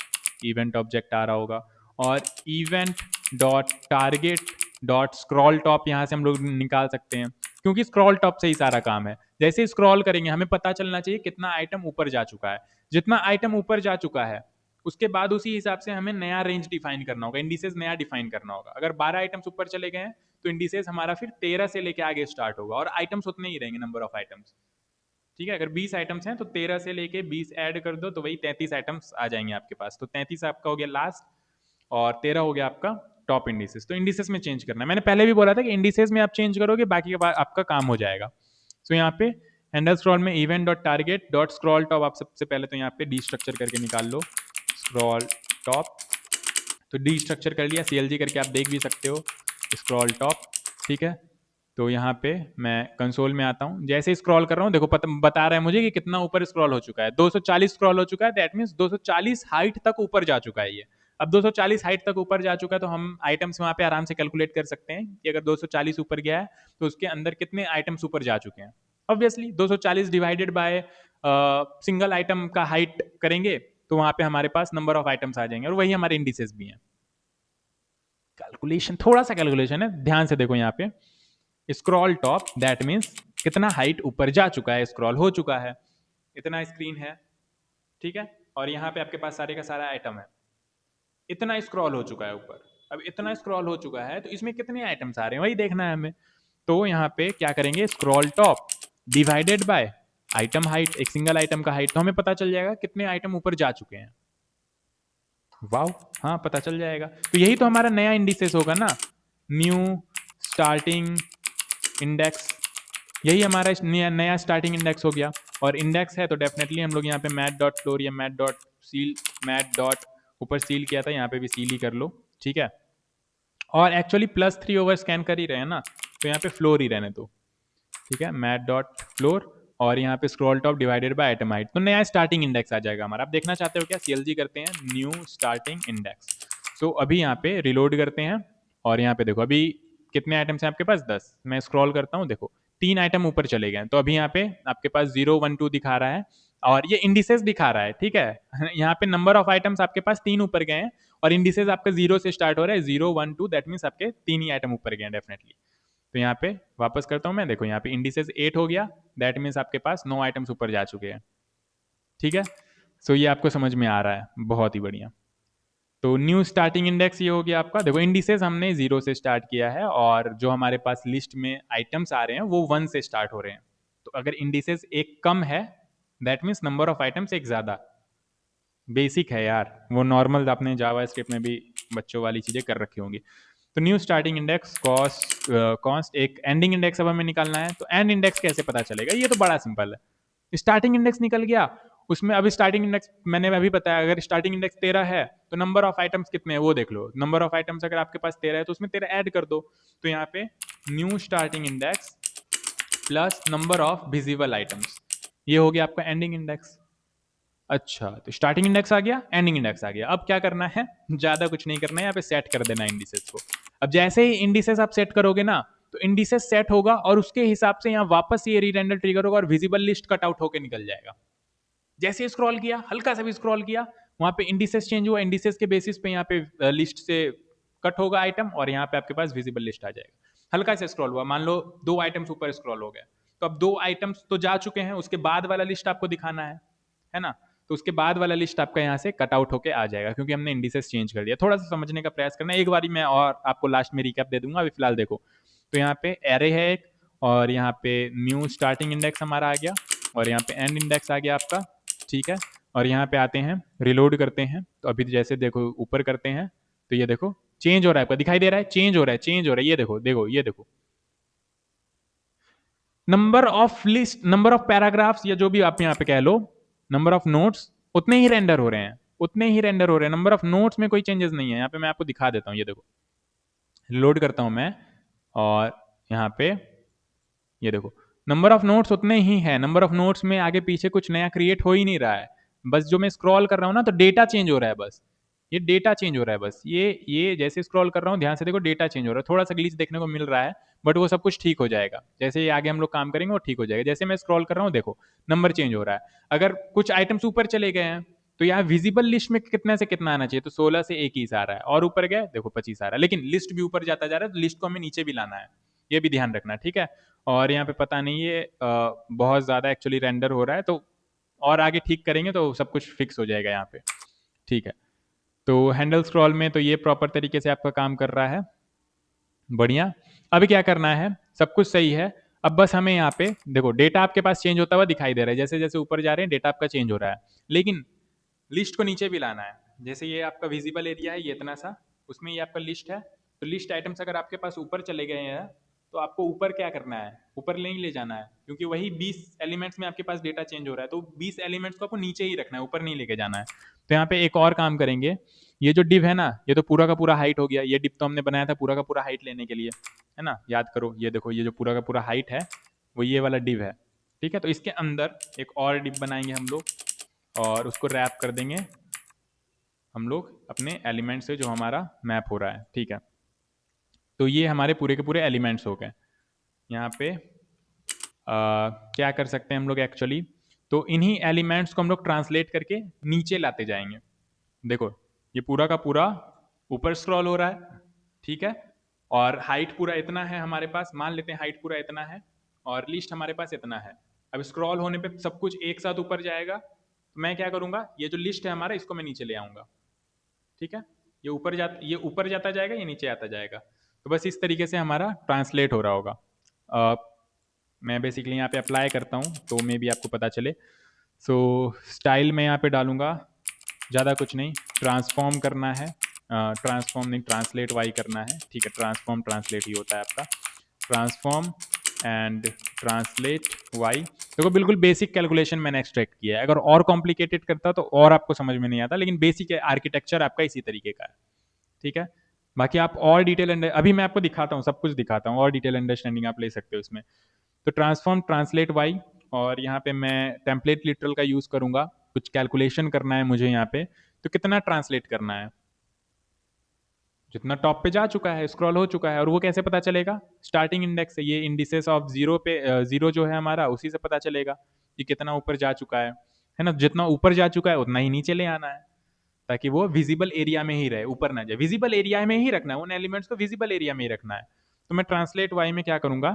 इवेंट ऑब्जेक्ट आ रहा होगा, और event dot target dot scroll top यहाँ से हम लोग निकाल सकते हैं, क्योंकि स्क्रॉल टॉप से ही सारा काम है। जैसे ही स्क्रॉल करेंगे हमें पता चलना चाहिए कितना आइटम ऊपर जा चुका है। जितना आइटम ऊपर जा चुका है उसके बाद उसी हिसाब से हमें नया रेंज डिफाइन करना होगा, इंडिसेस नया डिफाइन करना होगा। अगर 12 आइटम्स ऊपर चले गए हैं तो इंडिसेस हमारा फिर 13 से लेके आगे स्टार्ट होगा, और आइटम्स उतने ही रहेंगे, नंबर ऑफ आइटम्स। ठीक है, अगर 20 आइटम्स हैं तो 13 से लेके 20 ऐड कर दो तो वही 33 आइटम्स आ जाएंगे आपके पास। तो 33 आपका हो गया लास्ट, और 13 हो गया आपका टॉप इंडिसेस। तो इंडिसेस में चेंज करना है, मैंने पहले भी बोला था कि इंडिसेस में आप चेंज करोगे बाकी के बाद आपका काम हो जाएगा। सो यहाँ पे हैंडल स्क्रॉल में event dot target dot scroll top, आप सबसे पहले तो यहाँ पे डीस्ट्रक्चर करके निकाल लो स्क्रॉल टॉप। तो डी स्ट्रक्चर कर लिया, CLG करके आप देख भी सकते हो स्क्रॉल टॉप। ठीक है, तो यहाँ पे मैं कंसोल में आता हूँ, जैसे ही स्क्रॉल कर रहा हूँ देखो बता रहा है मुझे कि कितना ऊपर स्क्रॉल हो चुका है, 240 स्क्रॉल हो चुका है। दैट मीन्स 240 हाइट तक ऊपर जा चुका है ये। अब 240 हाइट तक ऊपर जा चुका है तो हम आइटम्स वहाँ पे आराम से कैलकुलेट कर सकते हैं कि अगर 240 ऊपर गया है तो उसके अंदर कितने आइटम्स ऊपर जा चुके हैं। Obviously 240 divided by single item का हाइट करेंगे तो वहां पे हमारे पास नंबर ऑफ आइटम्स आ जाएंगे, और वही हमारे इंडिसेस भी हैं। कैलकुलेशन, थोड़ा सा कैलकुलेशन है, ध्यान से देखो यहाँ पे स्क्रॉल टॉप, दैट मीन्स कितना हाइट ऊपर जा चुका है, स्क्रॉल हो चुका है, इतना स्क्रीन है। ठीक है, और यहाँ पे आपके पास सारे का सारा आइटम है, इतना स्क्रॉल हो चुका है ऊपर। अब इतना स्क्रॉल हो चुका है तो इसमें कितने आइटम्स आ रहे हैं वही देखना है हमें। तो यहाँ पे क्या करेंगे, scroll top divided by item height, एक सिंगल आइटम का हाइट, तो हमें पता चल जाएगा कितने आइटम ऊपर जा चुके हैं। वाओ, हाँ पता चल जाएगा। तो यही तो हमारा नया इंडिसेस होगा ना, न्यू स्टार्टिंग इंडेक्स, यही हमारा नया स्टार्टिंग इंडेक्स हो गया। और इंडेक्स है तो डेफिनेटली हम लोग यहाँ पे मैट डॉट फ्लोर या math dot seal, math dot ऊपर सील किया था, यहाँ पे भी सील ही कर लो। ठीक है, और एक्चुअली +3 ओवर स्कैन कर ही रहे हैं ना, तो यहाँ पे फ्लोर ही रहने दो। ठीक है, मैट डॉट फ्लोर, और यहाँ पे scroll top divided by item height, तो नया स्टार्टिंग इंडेक्स आ जाएगा हमारा। आप देखना चाहते हो क्या, CLG करते हैं न्यू स्टार्टिंग इंडेक्स। तो अभी यहाँ पे रिलोड करते हैं, और यहाँ पे देखो अभी कितने आइटम्स हैं आपके पास, 10। मैं स्क्रॉल करता हूँ, देखो 3 आइटम ऊपर चले गए, तो अभी यहाँ पे आपके पास 0 1 2 दिखा रहा है, और ये इंडिसेस दिखा रहा है। ठीक है, यहाँ पे नंबर ऑफ आइटम्स आपके पास 3 ऊपर गए हैं, और इंडिसेस आपका 0 से स्टार्ट हो रहा है, 0 1 2, दैट मीन्स आपके 3 ही आइटम ऊपर गए हैं डेफिनेटली। तो यहाँ पे वापस करता हूँ मैं, देखो यहाँ पे इंडिसेस 8 हो गया, दैट मीन्स आपके पास 9 आइटम्स ऊपर जा चुके हैं। ठीक है, सो ये आपको समझ में आ रहा है, बहुत ही बढ़िया। तो न्यू स्टार्टिंग इंडेक्स ये हो गया आपका। देखो इंडिसेस हमने 0 से स्टार्ट किया है, और जो हमारे पास लिस्ट में आइटम्स आ रहे हैं वो 1 से स्टार्ट हो रहे हैं। तो अगर इंडिसेस एक कम है that means number of items एक ज़्यादा। बेसिक है यार, वो नॉर्मल आपने जावा स्क्रिप्ट में भी बच्चों वाली चीज़ें कर रखी होंगी। तो न्यू स्टार्टिंग इंडेक्स कॉस्ट एक एंडिंग इंडेक्स अब हमें निकालना है। तो एंड इंडेक्स कैसे पता चलेगा, ये तो बड़ा सिंपल है। स्टार्टिंग इंडेक्स निकल गया, उसमें अभी स्टार्टिंग इंडेक्स मैंने अभी बताया, अगर स्टार्टिंग इंडेक्स 13 है तो नंबर ऑफ आइटम्स कितने हैं वो देख लो। नंबर ऑफ आइटम्स अगर आपके पास 13 है तो उसमें 13 ऐड कर दो। तो यहाँ पे new starting index plus number of visible items, ये हो गया आपका एंडिंग इंडेक्स। अच्छा, तो स्टार्टिंग इंडेक्स आ गया, एंडिंग इंडेक्स आ गया। अब क्या करना है, ज्यादा कुछ नहीं करना है, यहाँ पे सेट कर देना इंडिसेस को। अब जैसे ही इंडिसेस आप सेट करोगे ना, तो इंडिसेस सेट होगा और उसके हिसाब से यहाँ वापस ये रीरेंडर ट्रिगर होगा और विजिबल लिस्ट कट आउट होकर निकल जाएगा। जैसे स्क्रॉल किया, हल्का सा भी स्क्रॉल किया, वहां पे इंडिसेस चेंज हुआ, इंडिसेस के बेसिस पे यहाँ पे लिस्ट से कट होगा आइटम और यहाँ पे आपके पास विजिबल लिस्ट आ जाएगा। हल्का सा स्क्रॉल हुआ, मान लो 2 आइटम्स ऊपर स्क्रॉल हो गया, तो अब 2 आइटम्स तो जा चुके हैं, उसके बाद वाला लिस्ट आपको दिखाना है ना, तो उसके बाद वाला लिस्ट आपका यहाँ से कट आउट होके आ जाएगा क्योंकि हमने इंडिसेस चेंज कर दिया। थोड़ा सा समझने का प्रयास करना, एक बारी मैं और आपको लास्ट में रिकैप दे दूंगा, अभी फिलहाल देखो। तो यहाँ पे एरे है एक, और यहाँ पे न्यू स्टार्टिंग इंडेक्स हमारा आ गया, और यहाँ पे एंड इंडेक्स आ गया आपका, ठीक है। और यहाँ पे आते हैं, रिलोड करते हैं, तो अभी जैसे देखो ऊपर करते हैं तो ये देखो चेंज हो रहा है, आपका दिखाई दे रहा है, चेंज हो रहा है, चेंज हो रहा है, ये देखो देखो ये देखो। Number of list, number of paragraphs या जो भी आप यहाँ पे कह लो, नंबर ऑफ नोट्स उतने ही रेंडर हो रहे हैं, उतने ही रेंडर हो रहे हैं। नंबर ऑफ नोट्स में कोई चेंजेस नहीं है। यहाँ पे मैं आपको दिखा देता हूँ, ये देखो लोड करता हूँ मैं, और यहाँ पे ये देखो नंबर ऑफ नोट्स उतने ही है। नंबर ऑफ नोट्स में आगे पीछे कुछ नया क्रिएट हो ही नहीं रहा है, बस जो मैं स्क्रॉल कर रहा हूँ ना तो डेटा चेंज हो रहा है, बस ये डेटा चेंज हो रहा है, बस ये जैसे स्क्रॉल कर रहा हूँ ध्यान से देखो डेटा चेंज हो रहा है, थोड़ा सा ग्लिच देखने को मिल रहा है, बट वो सब कुछ ठीक हो जाएगा। जैसे ये आगे हम लोग काम करेंगे वो ठीक हो जाएगा। जैसे मैं स्क्रॉल कर रहा हूँ देखो नंबर चेंज हो रहा है। अगर कुछ आइटम्स ऊपर चले गए हैं तो यहाँ विजिबल लिस्ट में कितना से कितना आना चाहिए, तो 16 से 21 आ रहा है, और ऊपर गए देखो 25 आ रहा है, लेकिन लिस्ट भी ऊपर जाता जा रहा है, तो लिस्ट को हमें नीचे भी लाना है, ये भी ध्यान रखना, ठीक है। और यहाँ पे पता नहीं ये बहुत ज़्यादा एक्चुअली रेंडर हो रहा है, तो और आगे ठीक करेंगे तो सब कुछ फिक्स हो जाएगा यहाँ पे, ठीक है। तो हैंडल स्क्रॉल में तो ये प्रॉपर तरीके से आपका काम कर रहा है, बढ़िया। अभी क्या करना है, सब कुछ सही है, अब बस हमें यहाँ पे देखो डेटा आपके पास चेंज होता हुआ दिखाई दे रहा है, जैसे जैसे ऊपर जा रहे हैं डेटा आपका चेंज हो रहा है, लेकिन लिस्ट को नीचे भी लाना है। जैसे ये आपका विजिबल एरिया है, ये इतना सा, उसमें ये आपका लिस्ट है, तो लिस्ट आइटम्स अगर आपके पास ऊपर चले गए हैं तो आपको ऊपर क्या करना है, ऊपर नहीं ले जाना है, क्योंकि वही 20 एलिमेंट्स में आपके पास डेटा चेंज हो रहा है, तो 20 एलिमेंट्स को आपको नीचे ही रखना है, ऊपर नहीं लेके जाना है। तो यहाँ पे एक और काम करेंगे, ये जो डिव है ना, ये तो पूरा का पूरा हाइट हो गया, ये डिव तो हमने बनाया था पूरा का पूरा हाइट लेने के लिए, है ना, याद करो, ये देखो ये जो पूरा का पूरा हाइट है वो ये वाला डिव है, ठीक है। तो इसके अंदर एक और डिव बनाएंगे हम लोग, और उसको रैप कर देंगे हम लोग अपने एलिमेंट से जो हमारा मैप हो रहा है, ठीक है। तो ये हमारे पूरे के पूरे एलिमेंट्स हो गए। यहाँ पे क्या कर सकते हैं हम लोग एक्चुअली, तो इन्हीं एलिमेंट्स को हम लोग ट्रांसलेट करके नीचे लाते जाएंगे। देखो ये पूरा का पूरा ऊपर स्क्रॉल हो रहा है, ठीक है, और हाइट पूरा इतना है हमारे पास, मान लेते हैं हाइट पूरा इतना है, और लिस्ट हमारे पास इतना है। अब स्क्रॉल होने पे सब कुछ एक साथ ऊपर जाएगा, तो मैं क्या करूँगा, ये जो लिस्ट है हमारा इसको मैं नीचे ले आऊँगा, ठीक है। ये ऊपर जाता जाएगा, ये नीचे आता जाएगा, तो बस इस तरीके से हमारा ट्रांसलेट हो रहा होगा। मैं बेसिकली यहाँ पे अप्लाई करता हूँ तो मे भी आपको पता चले। सो स्टाइल मैं यहाँ पे डालूंगा, ज़्यादा कुछ नहीं, ट्रांसफॉर्म करना है, ट्रांसफॉर्म नहीं ट्रांसलेट वाई करना है, ठीक है, ट्रांसफॉर्म ट्रांसलेट ही होता है आपका, ट्रांसफॉर्म एंड ट्रांसलेट वाई। देखो बिल्कुल बेसिक कैलकुलेशन मैंने एक्सट्रैक्ट किया है, अगर और कॉम्प्लिकेटेड करता तो और आपको समझ में नहीं आता, लेकिन बेसिक आर्किटेक्चर आपका इसी तरीके का है, ठीक है। बाकी आप और डिटेल अभी मैं आपको दिखाता हूँ, सब कुछ दिखाता हूँ, और डिटेल अंडरस्टैंडिंग आप ले सकते हो इसमें। तो ट्रांसफॉर्म ट्रांसलेट वाई, और यहाँ पे मैं टेम्पलेट लिटरल का यूज़ करूँगा, कुछ कैलकुलेशन करना है मुझे यहाँ पे, तो कितना ट्रांसलेट करना है, जितना टॉप पे जा चुका है, स्क्रॉल हो चुका है, और वो कैसे पता चलेगा, स्टार्टिंग इंडेक्स से, ये इंडिसेस ऑफ जीरो पे, जीरो जो है हमारा, उसी से पता चलेगा कि कितना ऊपर जा चुका है ना। जितना ऊपर जा चुका है उतना ही नीचे ले आना है, ताकि वो विजिबल एरिया में ही रहे, ऊपर ना जाए, विजिबल एरिया में ही रखना है, उन एलिमेंट्स को विजिबल एरिया में ही रखना है। तो मैं ट्रांसलेट वाई में क्या करूँगा,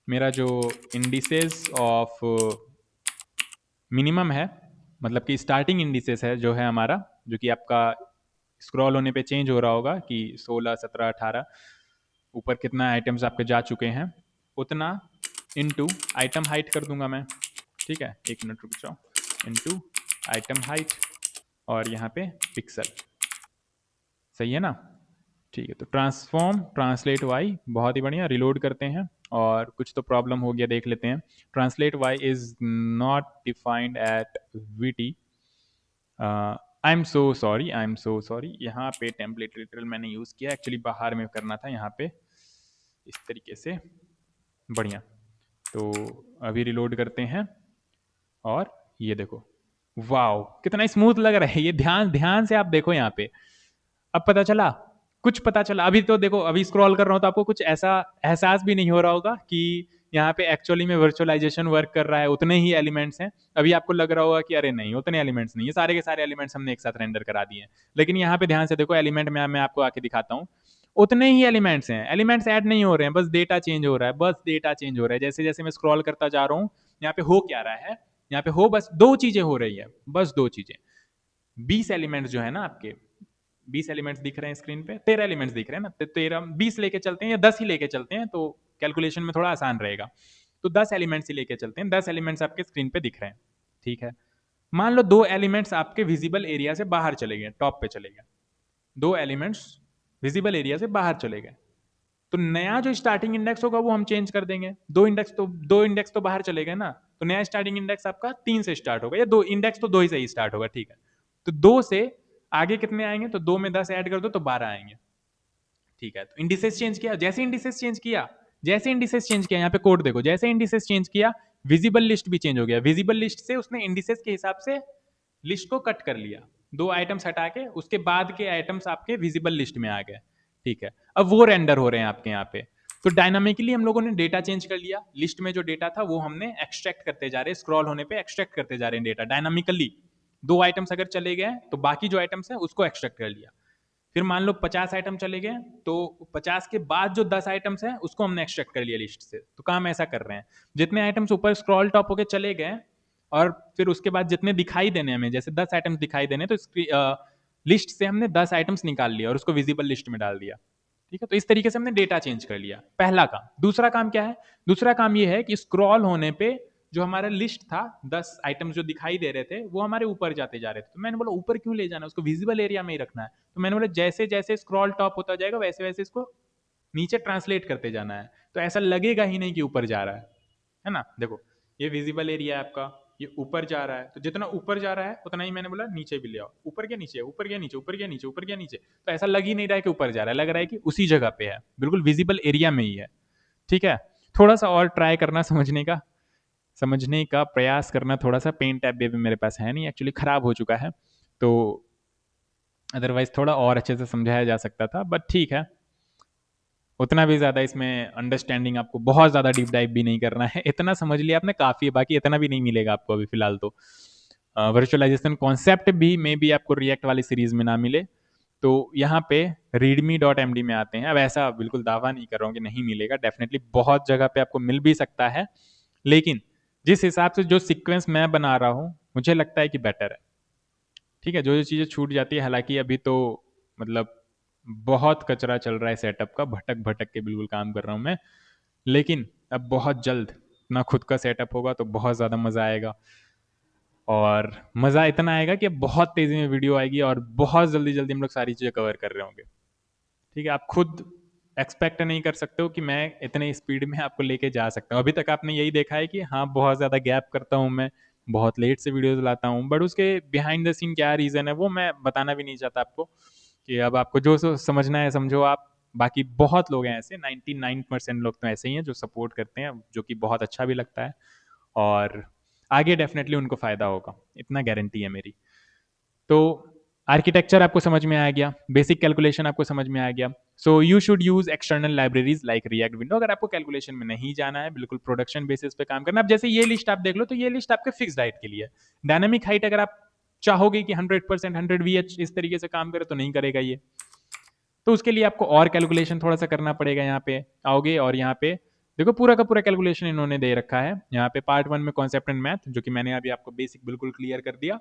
मेरा जो इंडिसेस ऑफ मिनिमम है, मतलब कि स्टार्टिंग इंडिसेस है जो है हमारा, जो कि आपका स्क्रॉल होने पे चेंज हो रहा होगा कि 16, 17, 18 ऊपर कितना आइटम्स आपके जा चुके हैं, उतना इनटू आइटम हाइट कर दूंगा मैं, ठीक है, एक मिनट रुक जाओ, इनटू आइटम हाइट, और यहाँ पे पिक्सल, सही है ना, ठीक है। तो ट्रांसफॉर्म ट्रांसलेट वाई, बहुत ही बढ़िया, रिलोड करते हैं, और कुछ तो प्रॉब्लम हो गया देख लेते हैं। Translate y is not defined at V, T I am so, यहाँ पे टेम्पलेट लिटरल मैंने यूज़ किया, एक्चुअली बाहर में करना था, यहाँ पे इस तरीके से, बढ़िया। तो अभी रिलोड करते हैं, और ये देखो, वाओ कितना स्मूथ लग रहा है, ये ध्यान ध्यान से आप देखो यहाँ पे, अब पता चला कुछ पता चला। अभी तो देखो, अभी स्क्रॉल कर रहा हूँ तो आपको कुछ ऐसा एहसास भी नहीं हो रहा होगा कि यहाँ पे एक्चुअली में वर्चुअलाइजेशन वर्क कर रहा है, उतने ही एलिमेंट्स हैं। अभी आपको लग रहा होगा कि अरे नहीं, उतने एलिमेंट्स नहीं है, सारे के सारे एलिमेंट्स हमने एक साथ रेंडर करा दिए हैं। लेकिन यहाँ पे ध्यान से देखो, एलिमेंट में मैं आपको आके दिखाता हूँ, उतने ही एलिमेंट्स हैं, एलिमेंट्स ऐड नहीं हो रहे हैं, बस डेटा चेंज हो रहा है, बस डेटा चेंज हो रहा है। जैसे जैसे मैं स्क्रॉल करता जा रहा हूँ, यहाँ पे हो क्या रहा है, यहाँ पे हो बस दो चीजें हो रही है, बस दो चीजें। 20 एलिमेंट्स जो है ना आपके, 20 एलिमेंट्स दिख रहे हैं स्क्रीन पे, 13 एलिमेंट्स दिख रहे हैं ना, 13 20 लेके चलते हैं या 10 ही लेके चलते हैं तो कैलकुलेशन में थोड़ा आसान रहेगा। तो 10 एलिमेंट्स ही लेके चलते हैं, 10 एलिमेंट्स आपके स्क्रीन पे दिख रहे हैं, ठीक है। मान लो दो एलिमेंट्स आपके विजिबल एरिया से बाहर चले गए, टॉप पे चले गए, दो एलिमेंट्स विजिबल एरिया से बाहर चले गए, तो नया जो स्टार्टिंग इंडेक्स होगा वो हम चेंज कर देंगे। दो इंडेक्स तो बाहर चले गए ना, तो नया स्टार्टिंग इंडेक्स आपका 3 से स्टार्ट होगा, या दो इंडेक्स तो 2 ही से ही स्टार्ट होगा, ठीक है। तो 2 से आगे कितने आएंगे, तो 2 में 10 ऐड कर दो तो 12 आएंगे, ठीक है। तो इंडिसेस चेंज किया, जैसे इंडिसेस चेंज किया, यहाँ पे कोड देखो, जैसे इंडिसेस चेंज किया विजिबल लिस्ट भी चेंज हो गया। विजिबल लिस्ट से उसने इंडिसेस के हिसाब से लिस्ट को कट कर लिया, दो आइटम्स हटा के उसके बाद के आइटम्स आपके विजिबल लिस्ट में आ गए, ठीक है। अब वो रेंडर हो रहे हैं आपके यहाँ पे। तो डायनामिकली हम लोगों ने डेटा चेंज कर लिया, लिस्ट में जो डेटा था वो हमने एक्सट्रैक्ट करते जा रहे हैं, स्क्रॉल होने पे एक्सट्रैक्ट करते जा रहे हैं डेटा डायनामिकली। दो आइटम्स अगर चले गए तो बाकी जो आइटम्स हैं उसको एक्सट्रैक्ट कर लिया। फिर मान लो 50 आइटम चले गए, तो 50 के बाद जो 10 आइटम्स हैं उसको हमने एक्सट्रैक्ट कर लिया लिस्ट से। तो काम ऐसा कर रहे हैं, जितने आइटम्स ऊपर स्क्रॉल टॉप होके चले गए और फिर उसके बाद जितने दिखाई देने हमें, जैसे 10 आइटम्स दिखाई देने, तो लिस्ट से हमने 10 आइटम्स निकाल लिया और उसको विजिबल लिस्ट में डाल दिया, ठीक है। तो इस तरीके से हमने डेटा चेंज कर लिया, पहला काम। दूसरा काम क्या है, दूसरा काम ये है कि स्क्रॉल होने पे जो हमारा लिस्ट था, 10 आइटम्स जो दिखाई दे रहे थे वो हमारे ऊपर जाते जा रहे थे। तो मैंने बोला ऊपर क्यों ले जाना, उसको विजिबल एरिया में ही रखना है। तो मैंने बोला जैसे जैसे स्क्रॉल टॉप होता जाएगा वैसे वैसे इसको नीचे ट्रांसलेट करते जाना है, तो ऐसा लगेगा ही नहीं कि ऊपर जा रहा है ना। देखो ये विजिबल एरिया है आपका, ये ऊपर जा रहा है, तो जितना ऊपर जा रहा है उतना ही मैंने बोला नीचे भी ले आओ। ऊपर क्या नीचे, ऊपर क्या नीचे, ऊपर क्या नीचे, ऊपर क्या नीचे, तो ऐसा लग ही नहीं रहा है कि ऊपर जा रहा है, लग रहा है कि उसी जगह पे है, बिल्कुल विजिबल एरिया में ही है, ठीक है। थोड़ा सा और ट्राई करना, समझने का प्रयास करना थोड़ा सा। पेंट ऐप भी मेरे पास है नहीं, एक्चुअली ख़राब हो चुका है, तो अदरवाइज थोड़ा और अच्छे से समझाया जा सकता था, बट ठीक है। उतना भी ज़्यादा इसमें अंडरस्टैंडिंग आपको बहुत ज़्यादा डीप डाइव भी नहीं करना है, इतना समझ लिया आपने काफ़ी है, बाकी इतना भी नहीं मिलेगा आपको अभी फ़िलहाल। तो वर्चुअलाइजेशन कॉन्सेप्ट भी मे बी आपको रिएक्ट वाली सीरीज़ में ना मिले, तो यहाँ पे readme.md में आते हैं। अब ऐसा बिल्कुल दावा नहीं कर रहा हूँ कि नहीं मिलेगा, डेफिनेटली बहुत जगह पे आपको मिल भी सकता है, लेकिन जिस हिसाब से जो सीक्वेंस मैं बना रहा हूँ मुझे लगता है कि बेटर है, ठीक है। जो जो चीज़ें छूट जाती है, हालांकि अभी तो मतलब बहुत कचरा चल रहा है सेटअप का, भटक भटक के बिल्कुल काम कर रहा हूँ मैं, लेकिन अब बहुत जल्द अपना खुद का सेटअप होगा तो बहुत ज़्यादा मज़ा आएगा। और मज़ा इतना आएगा कि अब बहुत तेज़ी में वीडियो आएगी और बहुत जल्दी जल्दी हम लोग सारी चीज़ें कवर कर रहे होंगे, ठीक है। आप खुद एक्सपेक्ट नहीं कर सकते हो कि मैं इतने स्पीड में आपको लेके जा सकता हूँ। अभी तक आपने यही देखा है कि हाँ बहुत ज़्यादा गैप करता हूँ मैं, बहुत लेट से वीडियोस लाता हूँ, बट उसके बिहाइंड द सीन क्या रीज़न है वो मैं बताना भी नहीं चाहता आपको, कि अब आपको जो समझना है समझो आप। बाकी बहुत लोग हैं ऐसे, 99% लोग तो ऐसे ही हैं जो सपोर्ट करते हैं, जो कि बहुत अच्छा भी लगता है, और आगे डेफिनेटली उनको फ़ायदा होगा, इतना गारंटी है मेरी। तो आर्किटेक्चर आपको समझ में आ गया, बेसिक कैलकुलेशन आपको समझ में आ गया। So you should use external libraries like react window, अगर आपको कैलकुलेशन में नहीं जाना है, बिल्कुल प्रोडक्शन बेसिस पे काम करना। अब जैसे ये लिस्ट आप देख लो, तो ये लिस्ट आपके फिक्स्ड हाइट के लिए। डायनामिक हाइट अगर आप चाहोगे कि 100% 100 VH इस तरीके से काम करे तो नहीं करेगा ये, तो उसके लिए आपको और कैलकुलेशन थोड़ा सा करना पड़ेगा। यहाँ पे आओगे और यहाँ पे देखो पूरा का पूरा कैलकुलेशन इन्होंने दे रखा है। यहाँ पे पार्ट 1 में कॉन्सेप्ट एंड मैथ, जो कि मैंने अभी आपको बेसिक बिल्कुल क्लियर कर दिया,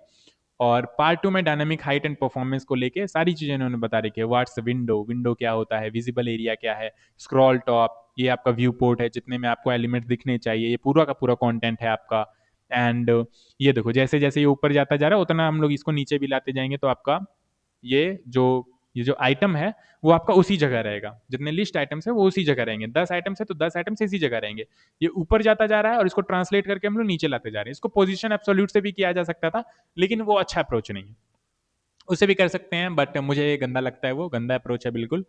और पार्ट 2 में डायनामिक हाइट एंड परफॉर्मेंस को लेके सारी चीजें इन्होंने बता रखी है। व्हाट्स विंडो, विंडो क्या होता है, विजिबल एरिया क्या है, स्क्रॉल टॉप, ये आपका व्यू पोर्ट है जितने में आपको एलिमेंट दिखने चाहिए, ये पूरा का पूरा कंटेंट है आपका। एंड ये देखो जैसे जैसे ये ऊपर जाता जा रहा है उतना हम लोग इसको नीचे भी लाते जाएंगे, तो आपका ये जो आइटम है वो आपका उसी जगह रहेगा, जितने लिस्ट आइटम्स है वो उसी जगह रहेंगे। 10 आइटम्स है तो 10 आइटम्स इसी जगह रहेंगे। ये ऊपर जाता जा रहा है और इसको ट्रांसलेट करके हम लोग नीचे लाते जा रहे हैं। इसको पोजीशन एब्सोल्यूट से भी किया जा सकता था, लेकिन वो अच्छा अप्रोच नहीं है। उससे भी कर सकते हैं, बट मुझे गंदा लगता है, वो गंदा अप्रोच है बिल्कुल।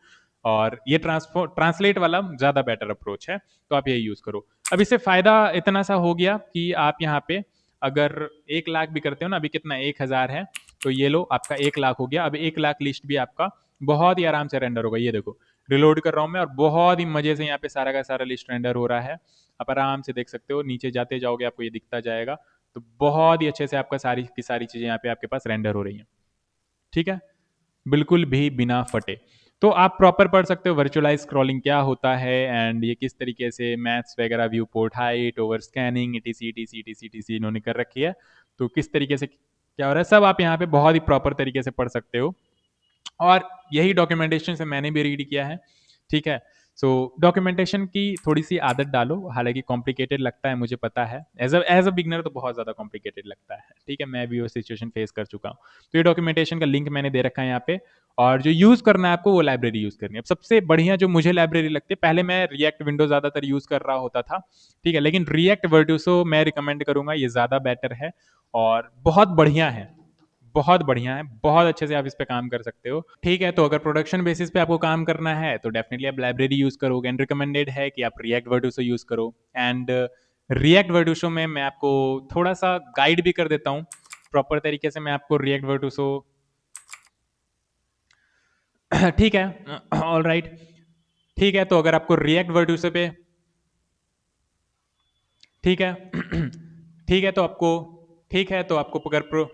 और ये ट्रांसलेट वाला ज़्यादा बेटर अप्रोच है, तो आप यही यूज़ करो। अब इससे फ़ायदा इतना सा हो गया कि आप यहाँ पे अगर 1 लाख भी करते हो ना, अभी कितना 1000 है, तो ये लो आपका 1 लाख हो गया। अब 1 लाख लिस्ट भी आपका बहुत ही आराम से रेंडर होगा। ये देखो रिलोड कर रहा हूँ मैं और बहुत ही मजे से यहाँ पे सारा का सारा लिस्ट रेंडर हो रहा है। आप आराम से देख सकते हो, नीचे जाते जाओगे आपको ये दिखता जाएगा। तो बहुत ही अच्छे से आपका सारी की सारी चीजें यहाँ पे आपके पास रेंडर हो रही हैं। ठीक है, बिल्कुल भी बिना फटे। तो आप प्रॉपर पढ़ सकते हो वर्चुअलाइज स्क्रॉलिंग क्या होता है एंड ये किस तरीके से मैथ्स वगैरह, view port height, over scanning, etc etc etc etc इन्होंने कर रखी है। तो किस तरीके से क्या हो रहा है सब आप यहाँ पे बहुत ही प्रॉपर तरीके से पढ़ सकते हो। और यही डॉक्यूमेंटेशन से मैंने भी रीड किया है। ठीक है, सो डॉक्यूमेंटेशन की थोड़ी सी आदत डालो, हालांकि कॉम्प्लिकेटेड लगता है मुझे पता है, एज अ बिगनर तो बहुत ज़्यादा कॉम्प्लिकेटेड लगता है। ठीक है, मैं भी वो सिचुएशन फेस कर चुका हूँ। तो ये डॉक्यूमेंटेशन का लिंक मैंने दे रखा है यहाँ पे, और जो यूज़ करना है आपको वो लाइब्रेरी यूज़ करनी है। अब सबसे बढ़िया जो मुझे लाइब्रेरी लगती है, पहले मैं रिएक्ट विंडो ज़्यादातर यूज़ कर रहा होता था। ठीक है, लेकिन रिएक्ट वर्टूसो मैं रिकमेंड करूँगा, ये ज़्यादा बेटर है और बहुत बढ़िया है, बहुत बढ़िया है, बहुत अच्छे से आप इस पे काम कर सकते हो। ठीक है, तो अगर प्रोडक्शन बेसिस पे आपको काम करना है तो डेफिनेटली आप लाइब्रेरी यूज करोगे, एंड रिकमेंडेड है कि आप रिएक्ट वर्टूसो यूज करो। एंड रिएक्ट वर्टूसो में मैं आपको थोड़ा सा गाइड भी कर देता हूँ, प्रॉपर तरीके से मैं आपको रिएक्ट वर्टूसो ठीक है, ऑल राइट। ठीक है, तो अगर आपको रिएक्ट वर्टूसो पे ठीक है ठीक है तो आपको ठीक है तो आपको अगर प्रो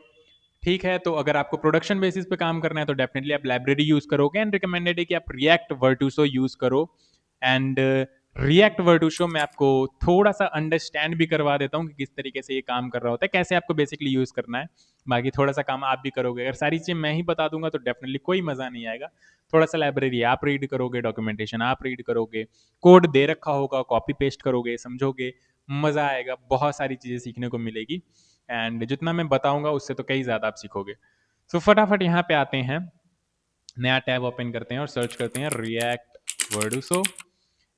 ठीक है, तो अगर आपको प्रोडक्शन बेसिस पे काम करना है तो डेफिनेटली आप लाइब्रेरी यूज करोगे, एंड रिकमेंडेड है कि आप रिएक्ट वर्टूसो यूज करो। एंड रिएक्ट वर्टूसो में आपको थोड़ा सा अंडरस्टैंड भी करवा देता हूँ कि किस तरीके से ये काम कर रहा होता है, कैसे आपको बेसिकली यूज करना है। बाकी थोड़ा सा काम आप भी करोगे, अगर सारी चीजें मैं ही बता दूंगा तो डेफिनेटली कोई मजा नहीं आएगा। थोड़ा सा लाइब्रेरी आप रीड करोगे, डॉक्यूमेंटेशन आप रीड करोगे, कोड दे रखा होगा कॉपी पेस्ट करोगे, समझोगे, मजा आएगा, बहुत सारी चीजें सीखने को मिलेगी। एंड जितना मैं बताऊंगा उससे तो कई ज़्यादा आप सीखोगे। सो फटाफट यहाँ पे आते हैं, नया टैब ओपन करते हैं और सर्च करते हैं रिएक्ट वर्डूसो।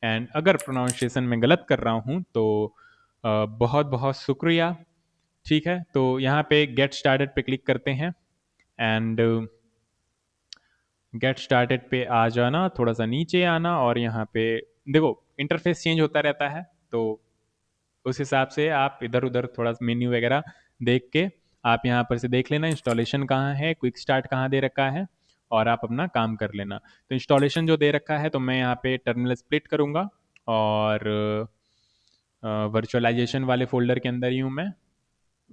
एंड अगर प्रोनाउंसिएशन में गलत कर रहा हूँ तो बहुत बहुत शुक्रिया। ठीक है, तो यहाँ पे गेट स्टार्टेड पे क्लिक करते हैं, एंड गेट स्टार्टेड पे आ जाना, थोड़ा सा नीचे आना, और यहाँ पे देखो इंटरफेस चेंज होता रहता है, तो उस हिसाब से आप इधर उधर थोड़ा मेन्यू वगैरह देख के आप यहाँ पर से देख लेना इंस्टॉलेशन कहाँ है, क्विक स्टार्ट कहाँ दे रखा है, और आप अपना काम कर लेना। तो इंस्टॉलेशन जो दे रखा है तो मैं यहाँ पे टर्मिनल स्प्लिट करूँगा, और वर्चुअलाइजेशन वाले फोल्डर के अंदर ही हूँ मैं,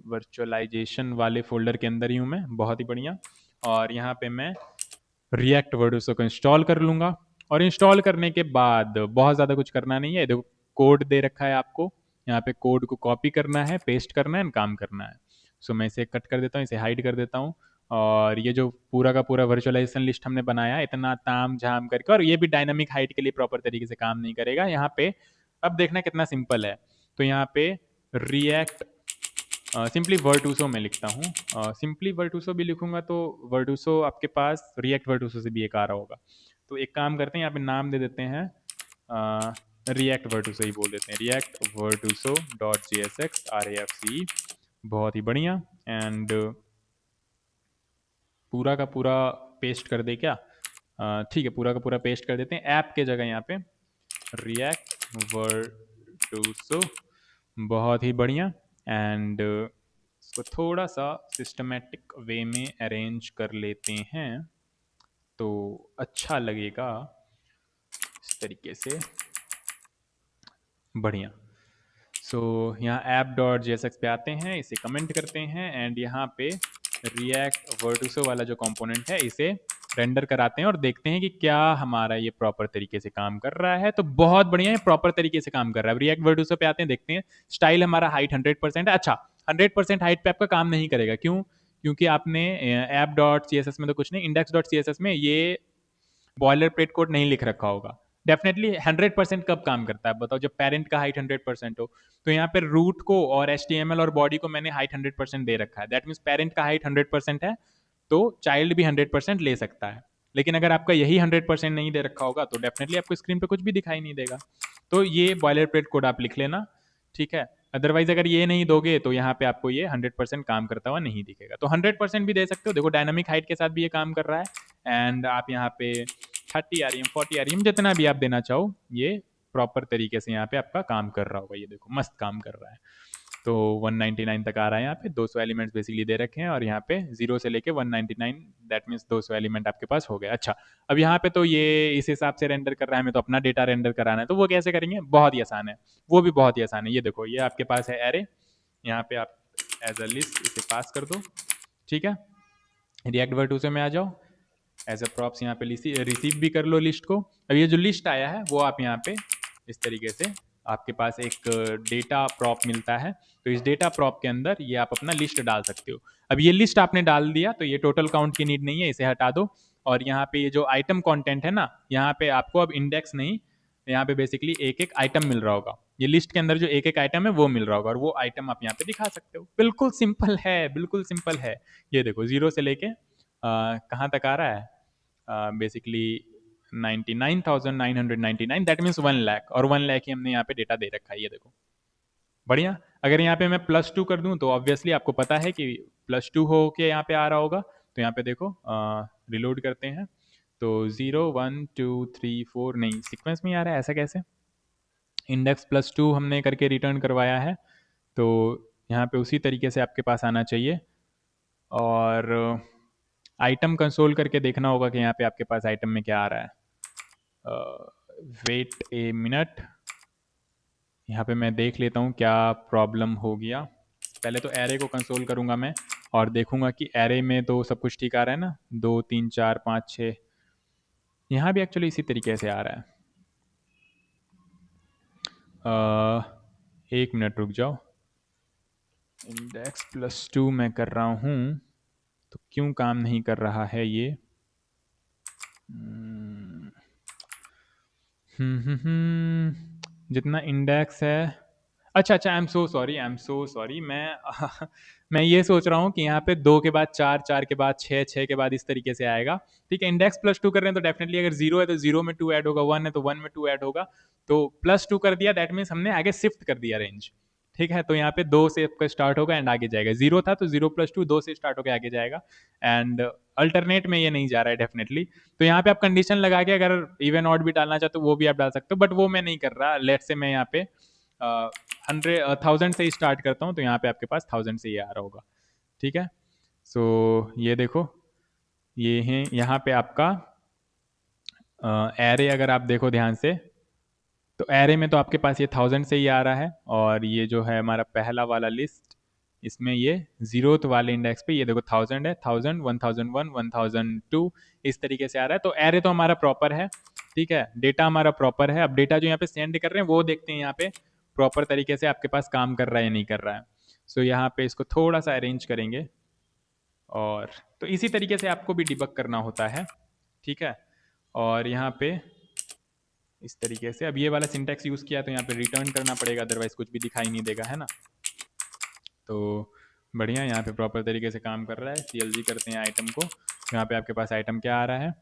वर्चुअलाइजेशन वाले फोल्डर के अंदर ही हूँ मैं, बहुत ही बढ़िया। और यहाँ पे मैं रिएक्ट वर्डूसो को इंस्टॉल कर लूँगा, और इंस्टॉल करने के बाद बहुत ज़्यादा कुछ करना नहीं है। देखो कोड दे रखा है आपको, यहाँ पे कोड को कॉपी करना है, पेस्ट करना है, काम करना है। सो मैं इसे कट कर देता हूँ, इसे हाइड कर देता हूँ। और ये जो पूरा का पूरा वर्चुअलाइजेशन लिस्ट हमने बनाया इतना ताम झाम करके, और ये भी डायनामिक हाइट के लिए प्रॉपर तरीके से काम नहीं करेगा यहाँ पे। अब देखना कितना सिंपल है, तो यहाँ पे रिएक्ट सिंपली वर्टूसो में लिखता हूँ, सिंपली वर्टूसो भी लिखूंगा तो वर्टूसो आपके पास रिएक्ट वर्टूसो से भी एक आ रहा होगा। तो एक काम करते हैं, यहाँ पे नाम दे देते हैं रिएक्ट वर्टूसो ही बोल देते हैं, रिएक्ट वर्टूसो डॉट JSX RAFC। बहुत ही बढ़िया। एंड पूरा का पूरा पेस्ट कर दे क्या? ठीक है, पूरा का पूरा पेस्ट कर देते हैं, ऐप के जगह यहाँ पे रिएक्ट वर्टूसो। बहुत ही बढ़िया। एंड इसको थोड़ा सा सिस्टमेटिक वे में अरेंज कर लेते हैं तो अच्छा लगेगा, इस तरीके से, बढ़िया। सो यहाँ ऐप डॉट JSX पे आते हैं, इसे कमेंट करते हैं, एंड यहाँ पे रिएक्ट वर्टूसो वाला जो कंपोनेंट है इसे रेंडर कराते हैं और देखते हैं कि क्या हमारा ये प्रॉपर तरीके से काम कर रहा है। तो बहुत बढ़िया है, प्रॉपर तरीके से काम कर रहा है। रिएक्ट वर्टूसो पे आते हैं, देखते हैं स्टाइल हमारा हाइट 100% है। अच्छा, 100% हाइट पे आपका काम नहीं करेगा, क्यों? क्योंकि आपने ऐप डॉट CSS में तो कुछ नहीं, इंडेक्स डॉट CSS में ये बॉयलर प्लेट कोड नहीं लिख रखा होगा। डेफिनेटली 100% कब काम करता है बताओ? जब पेरेंट का हाइट 100% हो। तो यहाँ पे रूट को और HTML और बॉडी को मैंने हाइट 100% दे रखा है, दैट मीन्स पेरेंट का हाइट 100% है तो चाइल्ड भी 100% ले सकता है। लेकिन अगर आपका यही 100% नहीं दे रखा होगा तो डेफिनेटली आपको स्क्रीन पे कुछ भी दिखाई नहीं देगा। तो ये बॉयलर प्लेट कोड आप लिख लेना, ठीक है। अदरवाइज अगर ये नहीं दोगे तो यहाँ पे आपको ये 100% काम करता हुआ नहीं दिखेगा। तो 100% भी दे सकते हो, देखो डायनामिक हाइट के साथ भी ये काम कर रहा है। एंड आप यहाँ पे 30 REM 40 REM जितना भी आप देना चाहो, ये प्रॉपर तरीके से यहाँ पे आपका काम कर रहा होगा। ये देखो मस्त काम कर रहा है। तो 199 तक आ रहा है। यहाँ पे 200 एलिमेंट्स बेसिकली दे रखे हैं और यहाँ पे 0 से लेके 199, दैट मीन्स 200 एलिमेंट आपके पास हो गया। अच्छा, अब यहाँ पे तो ये इस हिसाब से रेंडर कर रहा है, हमें तो अपना डेटा रेंडर कराना है, तो वो कैसे करेंगे? बहुत ही आसान है, वो भी बहुत ही आसान है। ये देखो, ये आपके पास है एरे, यहाँ पे आप एज अ लिस्ट इसे पास कर दो, ठीक है। रिएक्ट वर्ड 2 से में आ जाओ, एज अ प्रॉप्स यहाँ पे रिसीव भी कर लो लिस्ट को। अब ये जो लिस्ट आया है वो आप यहाँ पे इस तरीके से, आपके पास एक डेटा प्रॉप मिलता है, तो इस डेटा प्रॉप के अंदर ये आप अपना लिस्ट डाल सकते हो। अब ये लिस्ट आपने डाल दिया तो ये टोटल काउंट की नीड नहीं है, इसे हटा दो। और यहाँ पे ये जो आइटम कंटेंट है ना, यहाँ पे आपको अब इंडेक्स नहीं, यहाँ पे बेसिकली एक एक आइटम मिल रहा होगा। ये लिस्ट के अंदर जो एक एक आइटम है वो मिल रहा होगा, और वो आइटम आप यहाँ पे दिखा सकते हो। बिल्कुल सिंपल है, बिल्कुल सिंपल है। ये देखो, 0 से लेके कहाँ तक आ रहा है, बेसिकली 99,999, दैट मीन्स 1 लाख, और 1 लाख ही हमने यहाँ पे डेटा दे रखा है। ये देखो, बढ़िया। अगर यहाँ पे मैं +2 कर दूं तो ऑब्वियसली आपको पता है कि +2 हो के यहाँ पे आ रहा होगा। तो यहाँ पे देखो, रिलोड करते हैं तो 0 1 2 3 4 नहीं, सीक्वेंस में आ रहा है, ऐसा कैसे? इंडेक्स +2 हमने करके रिटर्न करवाया है, तो यहाँ पे उसी तरीके से आपके पास आना चाहिए। और आइटम कंसोल करके देखना होगा कि यहाँ पे आपके पास आइटम में क्या आ रहा है। वेट ए मिनट, यहाँ पे मैं देख लेता हूँ क्या प्रॉब्लम हो गया। पहले तो एरे को कंसोल करूँगा मैं और देखूंगा कि एरे में तो सब कुछ ठीक आ रहा है ना, 2 3 4 5 6, यहाँ भी एक्चुअली इसी तरीके से आ रहा है। 1 मिनट रुक जाओ, इंडेक्स +2 मैं कर रहा हूँ तो क्यों काम नहीं कर रहा है ये? जितना इंडेक्स है, अच्छा अच्छा, आई एम सो सॉरी, मैं ये सोच रहा हूँ कि यहाँ पे 2 के बाद 4, 4 के बाद 6, 6 के बाद इस तरीके से आएगा। ठीक है, इंडेक्स +2 कर रहे हैं तो डेफिनेटली अगर 0 है तो 0 में 2 ऐड होगा, 1 है तो 1 में 2 ऐड होगा, तो +2 कर दिया, दैट मीन्स हमने आगे शिफ्ट कर दिया रेंज। ठीक है, तो यहाँ पे 2 से आपका स्टार्ट होगा एंड आगे जाएगा। 0 था तो 0 + 2, 2 से स्टार्ट होकर आगे जाएगा, एंड अल्टरनेट में ये नहीं जा रहा है डेफिनेटली। तो यहाँ पे आप कंडीशन लगा के अगर इवन ऑड भी डालना चाहते हो वो भी आप डाल सकते हो, बट वो मैं नहीं कर रहा। लेट से मैं यहाँ पे 1000 से ही स्टार्ट करता हूँ, तो यहाँ पे आपके पास 1000 से ही आ रहा होगा। ठीक है, सो ये देखो, ये है यहाँ पे आपका एरे। अगर आप देखो ध्यान से तो एरे में तो आपके पास ये 1000 से ही आ रहा है, और ये जो है हमारा पहला वाला लिस्ट, इसमें ये 0th वाले इंडेक्स पे ये देखो 1000 है, 1000 1001 1002 इस तरीके से आ रहा है। तो एरे तो हमारा प्रॉपर है, ठीक है, डेटा हमारा प्रॉपर है। अब डेटा जो यहाँ पे सेंड कर रहे हैं वो देखते हैं यहाँ पे प्रॉपर तरीके से आपके पास काम कर रहा है या नहीं कर रहा है। सो यहाँ पे इसको थोड़ा सा अरेंज करेंगे, और तो इसी तरीके से आपको भी डिबग करना होता है। ठीक है, और यहाँ पे इस तरीके से अब ये वाला सिंटेक्स यूज़ किया तो यहाँ पे रिटर्न करना पड़ेगा, अदरवाइज कुछ भी दिखाई नहीं देगा, है ना। तो बढ़िया, यहाँ पे प्रॉपर तरीके से काम कर रहा है। CLG करते हैं आइटम को, यहाँ पे आपके पास आइटम क्या आ रहा है।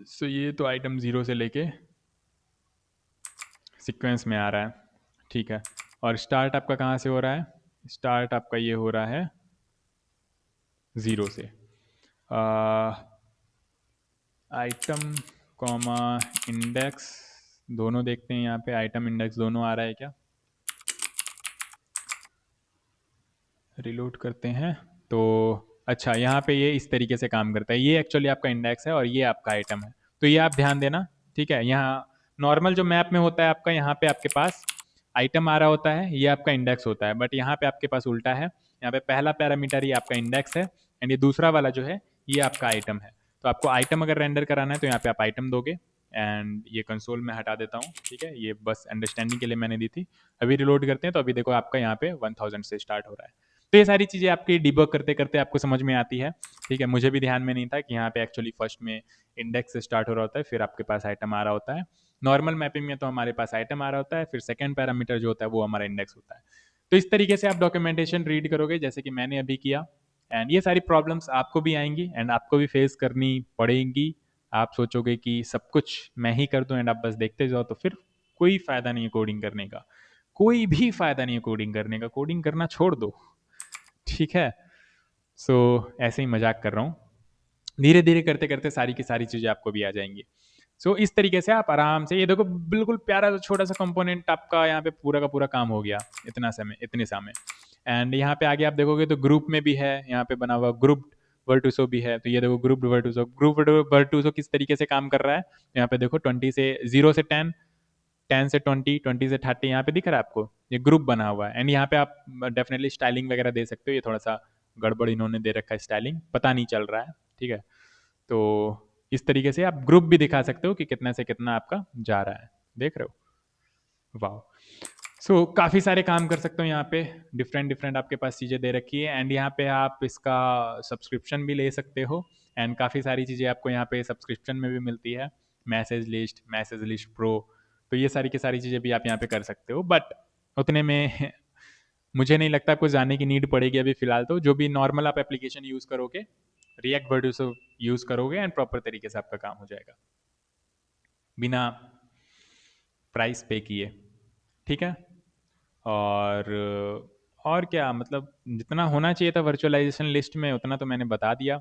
सो ये तो आइटम 0 से लेके सीक्वेंस में आ रहा है, ठीक है। और स्टार्ट आपका कहाँ से हो रहा है? स्टार्ट आपका ये हो रहा है 0 से। आइटम कॉमा इंडेक्स दोनों देखते हैं, यहाँ पे आइटम इंडेक्स दोनों आ रहा है क्या? रिलोड करते हैं तो अच्छा, यहाँ पे ये इस तरीके से काम करता है। ये एक्चुअली आपका इंडेक्स है और ये आपका आइटम है, तो ये आप ध्यान देना। ठीक है, यहाँ नॉर्मल जो मैप में होता है आपका, यहाँ पे आपके पास आइटम आ रहा होता है, ये आपका इंडेक्स होता है, बट यहाँ पे आपके पास उल्टा है। यहाँ पे पहला पैरामीटर ये आपका इंडेक्स है, एंड ये दूसरा वाला जो है ये आपका आइटम है। तो आपको आइटम अगर रेंडर कराना है तो यहाँ पे आप आइटम दोगे, एंड ये कंसोल में हटा देता हूँ। ठीक है, ये बस अंडरस्टैंडिंग के लिए मैंने दी थी। अभी रिलोड करते हैं तो अभी देखो आपका यहाँ पे 1000 से स्टार्ट हो रहा है। तो ये सारी चीज़ें आपकी डिबग करते करते आपको समझ में आती है। ठीक है, मुझे भी ध्यान में नहीं था कि यहाँ पे एक्चुअली फर्स्ट में इंडेक्स से स्टार्ट हो रहा होता है, फिर आपके पास आइटम आ रहा होता है। नॉर्मल मैपिंग में तो हमारे पास आइटम आ रहा होता है, फिर सेकंड पैरामीटर जो होता है वो हमारा इंडेक्स होता है। तो इस तरीके से आप डॉक्यूमेंटेशन रीड करोगे जैसे कि मैंने अभी किया, एंड ये सारी प्रॉब्लम्स आपको भी आएंगी एंड आपको भी फेस करनी पड़ेंगी। आप सोचोगे कि सब कुछ मैं ही कर दूं एंड आप बस देखते जाओ, तो फिर कोई फायदा नहीं है कोडिंग करने का, कोई भी फायदा नहीं है कोडिंग करने का, कोडिंग करना छोड़ दो। ठीक है, ऐसे ही मजाक कर रहा हूँ, धीरे धीरे करते करते सारी की सारी चीज़ें आपको भी आ जाएंगी। सो इस तरीके से आप आराम से, ये देखो बिल्कुल प्यारा सा छोटा सा कंपोनेंट आपका यहाँ पे पूरा का पूरा काम हो गया इतने समय। एंड यहाँ पे आगे आप देखोगे तो ग्रुप में भी है, यहाँ पे बना हुआ ग्रुप वर्टूसो भी है। तो ये देखो ग्रुप वर्टूसो किस तरीके से काम कर रहा है। यहाँ पे देखो 20 से 0 से 10, 10 से 20, 20 से 30 यहाँ पे दिख रहा है आपको, ये ग्रुप बना हुआ है। एंड यहाँ पे आप डेफिनेटली स्टाइलिंग वगैरह दे सकते हो, ये थोड़ा सा गड़बड़ इन्होंने दे रखा है, स्टाइलिंग पता नहीं चल रहा है, ठीक है। तो इस तरीके से आप ग्रुप भी दिखा सकते हो कि कितना से कितना आपका जा रहा है, देख रहे हो। वाह। सो काफ़ी सारे काम कर सकते हो यहाँ पे, डिफरेंट डिफरेंट आपके पास चीज़ें दे रखी है। एंड यहाँ पे आप इसका सब्सक्रिप्शन भी ले सकते हो। एंड काफ़ी सारी चीज़ें आपको यहाँ पे सब्सक्रिप्शन में भी मिलती है, मैसेज लिस्ट प्रो। तो ये सारी की सारी चीज़ें भी आप यहाँ पे कर सकते हो, बट उतने में मुझे नहीं लगता आपको जाने की नीड पड़ेगी अभी फ़िलहाल। तो जो भी नॉर्मल आप एप्लीकेशन यूज़ करोगे, रिएक्ट वर्ड यूज़ करोगे एंड प्रॉपर तरीके से आपका काम हो जाएगा बिना प्राइस पे किए, ठीक है। और क्या मतलब, जितना होना चाहिए था वर्चुअलाइजेशन लिस्ट में उतना तो मैंने बता दिया,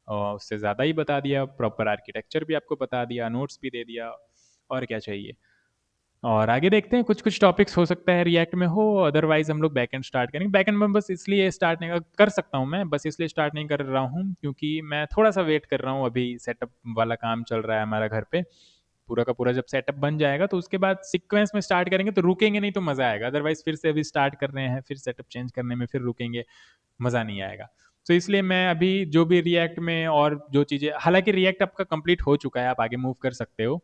और उससे ज़्यादा ही बता दिया। प्रॉपर आर्किटेक्चर भी आपको बता दिया, नोट्स भी दे दिया, और क्या चाहिए। और आगे देखते हैं, कुछ कुछ टॉपिक्स हो सकता है रिएक्ट में हो, अदरवाइज हम लोग बैकएंड स्टार्ट करेंगे। बैकएंड में बस इसलिए स्टार्ट नहीं कर सकता हूँ मैं, बस इसलिए स्टार्ट नहीं कर रहा हूँ क्योंकि मैं थोड़ा सा वेट कर रहा हूँ। अभी सेटअप वाला काम चल रहा है हमारा घर पे, पूरा का पूरा जब सेटअप बन जाएगा तो उसके बाद सीक्वेंस में स्टार्ट करेंगे तो रुकेंगे नहीं तो मज़ा आएगा। अदरवाइज फिर से अभी स्टार्ट कर रहे हैं, फिर सेटअप चेंज करने में फिर रुकेंगे, मज़ा नहीं आएगा। तो इसलिए मैं अभी जो भी रिएक्ट में और जो चीज़ें, हालांकि रिएक्ट आपका कंप्लीट हो चुका है, आप आगे मूव कर सकते हो,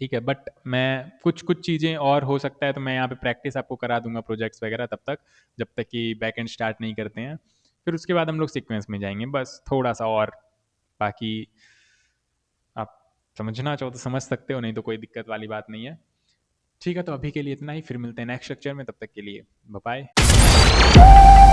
ठीक है। बट मैं कुछ कुछ चीज़ें और हो सकता है तो मैं यहाँ पे प्रैक्टिस आपको करा दूंगा प्रोजेक्ट्स वगैरह, तब तक जब तक कि बैक एंड स्टार्ट नहीं करते हैं। फिर उसके बाद हम लोग सीक्वेंस में जाएंगे, बस थोड़ा सा और। बाकी आप समझना चाहो तो समझ सकते हो, नहीं तो कोई दिक्कत वाली बात नहीं है, ठीक है। तो अभी के लिए इतना ही, फिर मिलते हैं नेक्स्ट लेक्चर में, तब तक के लिए बाय बाय।